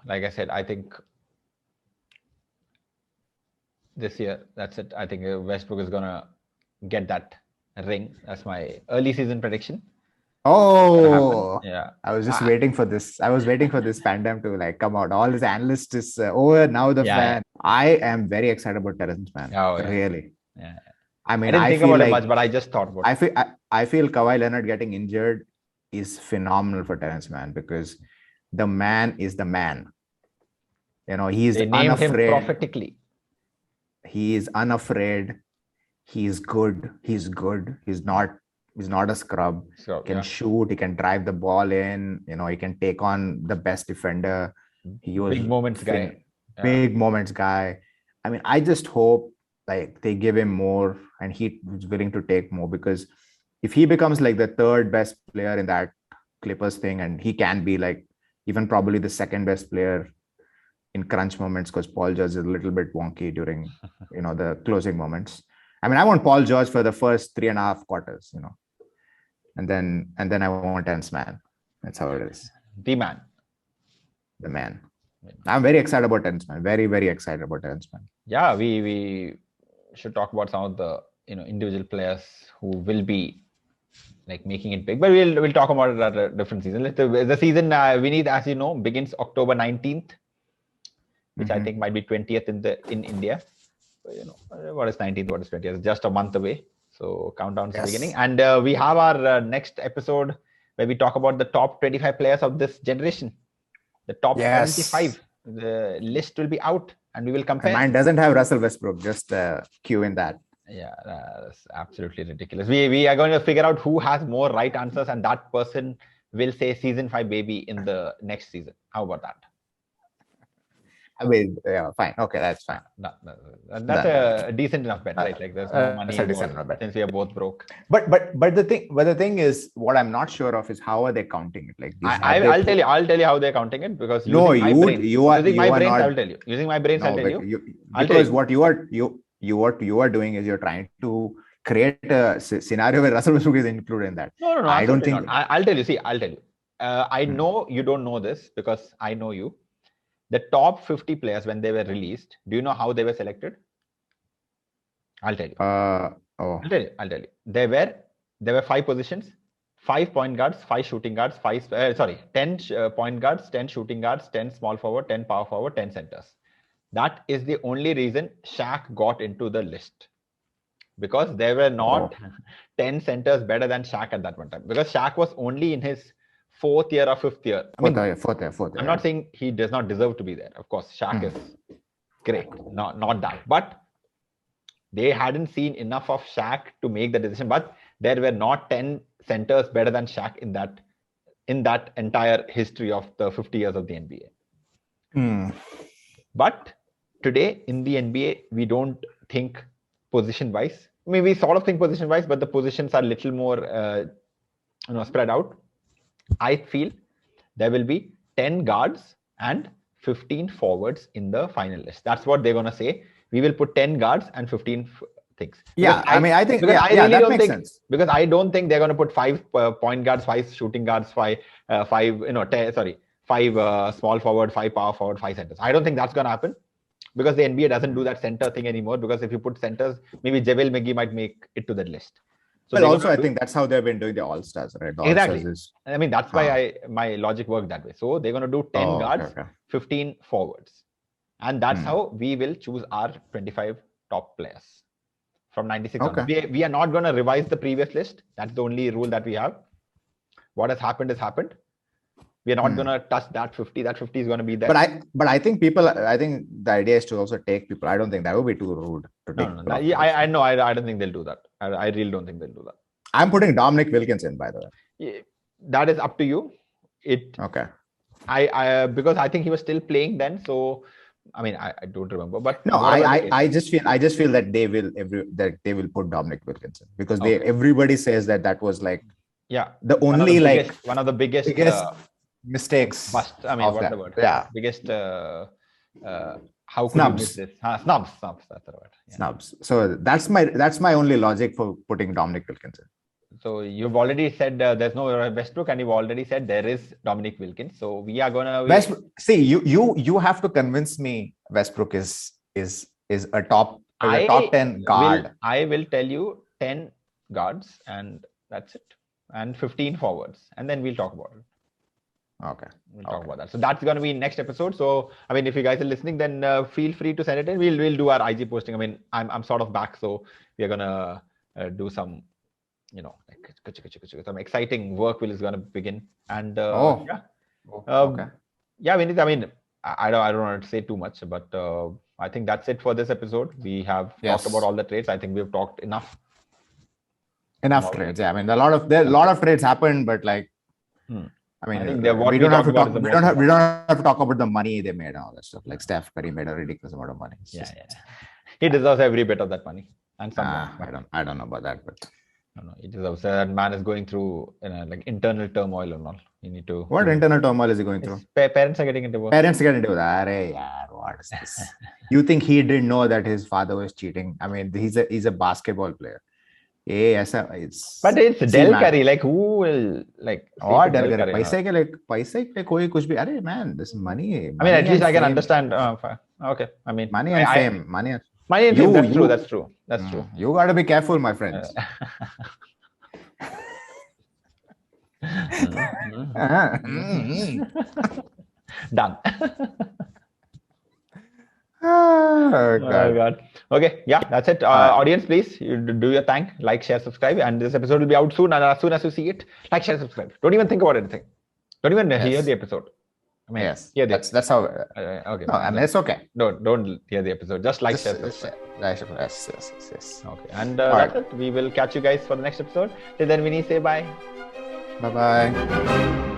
like I said, I think this year, that's it. I think Westbrook is gonna get that ring. That's my early season prediction. Oh, yeah. I was just waiting for this. I was waiting for this fandom to come out. All this analyst is over now. The fan. Yeah. I am very excited about Terrence Mann. Oh, yeah. Really. Yeah. I mean, I didn't think about it much, but I just thought about it. I feel Kawhi Leonard getting injured is phenomenal for Terrence Mann because the man is the man. He's they named him prophetically. He is unafraid. He's good. He's not a scrub. So, he can shoot. He can drive the ball in. He can take on the best defender. He was big moments guy. Big moments guy. I mean, I just hope they give him more and he was willing to take more, because if he becomes the third best player in that Clippers thing, and he can be like even probably the second best player in crunch moments because Paul George is a little bit wonky during the closing moments. I mean, I want Paul George for the first 3.5 quarters, and then I want Terrence Mann. That's how it is. The man. The man. I'm very excited about Terrence Mann. Very, very excited about Terrence Mann. Yeah, we should talk about some of the individual players who will be like making it big, but we'll talk about it at a different season. The season we need, as you know, begins October 19th, which I think might be 20th in India. What is 19th? What is 20th? Just a month away. So countdown's beginning, and we have our next episode where we talk about the top 25 players of this generation. The top 75. The list will be out, and we will compare. And mine doesn't have Russell Westbrook. Just cue in that. Yeah, that's absolutely ridiculous. We are going to figure out who has more right answers, and that person will say season 5 baby in the next season. How about that? I mean, yeah, fine. Okay, that's fine. That's a decent enough bet, right? Like there's no money involved, since we are both broke. But the thing is, what I'm not sure of is how are they counting it? Like I'll tell you how they're counting it, because you are using my brains, not, I'll tell you. Using my brains, I'll tell you. Because what you are doing is you're trying to create a scenario where Russell Westbrook is included in that. No. I don't think. I'll tell you. See, I'll tell you. I know you don't know this because I know you. The top 50 players, when they were released, do you know how they were selected? I'll tell you. I'll tell you. There were 5 positions: 5 point guards, 5 shooting guards, 10 point guards, 10 shooting guards, 10 small forward, 10 power forward, 10 centers. That is the only reason Shaq got into the list, because there were not 10 centers better than Shaq at that one time, because Shaq was only in his 4th year or 5th year. Fourth year. I'm not saying he does not deserve to be there. Of course, Shaq is great. Not that. But they hadn't seen enough of Shaq to make the decision. But there were not 10 centers better than Shaq in that entire history of the 50 years of the NBA. But today in the NBA, we don't think position-wise. I mean, we sort of think position-wise, but the positions are a little more spread out. I feel there will be 10 guards and 15 forwards in the final list. That's what they're going to say. We will put 10 guards and 15 things. Yeah, I think that makes sense. Because I don't think they're going to put 5 point guards, 5 shooting guards, 5 small forward, 5 power forward, 5 centers. I don't think that's going to happen, because the NBA doesn't do that center thing anymore. Because if you put centers, maybe JaVale McGee might make it to that list. So also, I think that's how they've been doing the All-Stars, right? Exactly. I mean, that's why my logic worked that way. So they're going to do 10 guards, 15 forwards. And that's how we will choose our 25 top players from 96 on. We are not going to revise the previous list. That's the only rule that we have. What has happened has happened. We are not going to touch that 50. That 50 is going to be there. But I think the idea is to also take people. I don't think that would be too rude to take. No. I know. I don't think they'll do that. I really don't think they'll do that. I'm putting Dominic Wilkinson, by the way. Yeah, that is up to you. Okay. Because I think he was still playing then. So, I mean, I don't remember. But no, I just feel that they will put Dominic Wilkinson, because everybody says that was like the only one of the biggest mistakes. What's the word? Yeah. Biggest. How could you miss this? Snubs. That's the word. Yeah. Snubs. So that's my only logic for putting Dominic Wilkinson. So you've already said there's no Westbrook, and you've already said there is Dominic Wilkins. So we are gonna see you have to convince me Westbrook is a top 10 guard. I will tell you 10 guards, and that's it, and 15 forwards, and then we'll talk about it. Okay. We'll talk about that. So that's going to be next episode. So, I mean, if you guys are listening, then feel free to send it in. We'll do our IG posting. I mean, I'm sort of back, so we are going to do some, some exciting work is going to begin. And okay. Vinith, I mean, I don't want to say too much, but I think that's it for this episode. We have talked about all the trades. I think we've talked enough. Enough trades. Yeah. I mean, a lot of trades happened, but like, I mean, we don't have to talk about the money they made and all that stuff. Like Steph Curry made a ridiculous amount of money. He deserves every bit of that money and some more. I don't know about that, but No, it is that man is going through like internal turmoil and all. You need to. What internal turmoil is he going through? His parents are getting into divorce. Parents get into that. Arey, yaar, what is this? You think he didn't know that his father was cheating? I mean, he's a basketball player. It's But it's see, Del man. Curry. Like who will like? और see डर Del करे Curry, पैसे के लिए कोई कुछ भी अरे man this money I mean, at least I can fame. understand. Fine. Okay, I mean, money and fame money and money and You- fame. That's you- true. That's true. That's true. you got to be careful my friends. Done. Oh, Oh God. God. Okay, yeah, that's it. Audience, please do your thing, like, share, subscribe, and this episode will be out soon. And as soon as you see it, like, share, subscribe. Don't even think about anything. Don't even hear Yes. the episode. I mean, Yes, hear the that's how. okay. No, I mean it's okay. Don't hear the episode. Just like, share, Just- subscribe. yes. Okay, and Alright. that's it. We will catch you guys for the next episode. Till then, Vinny, say bye. Bye bye.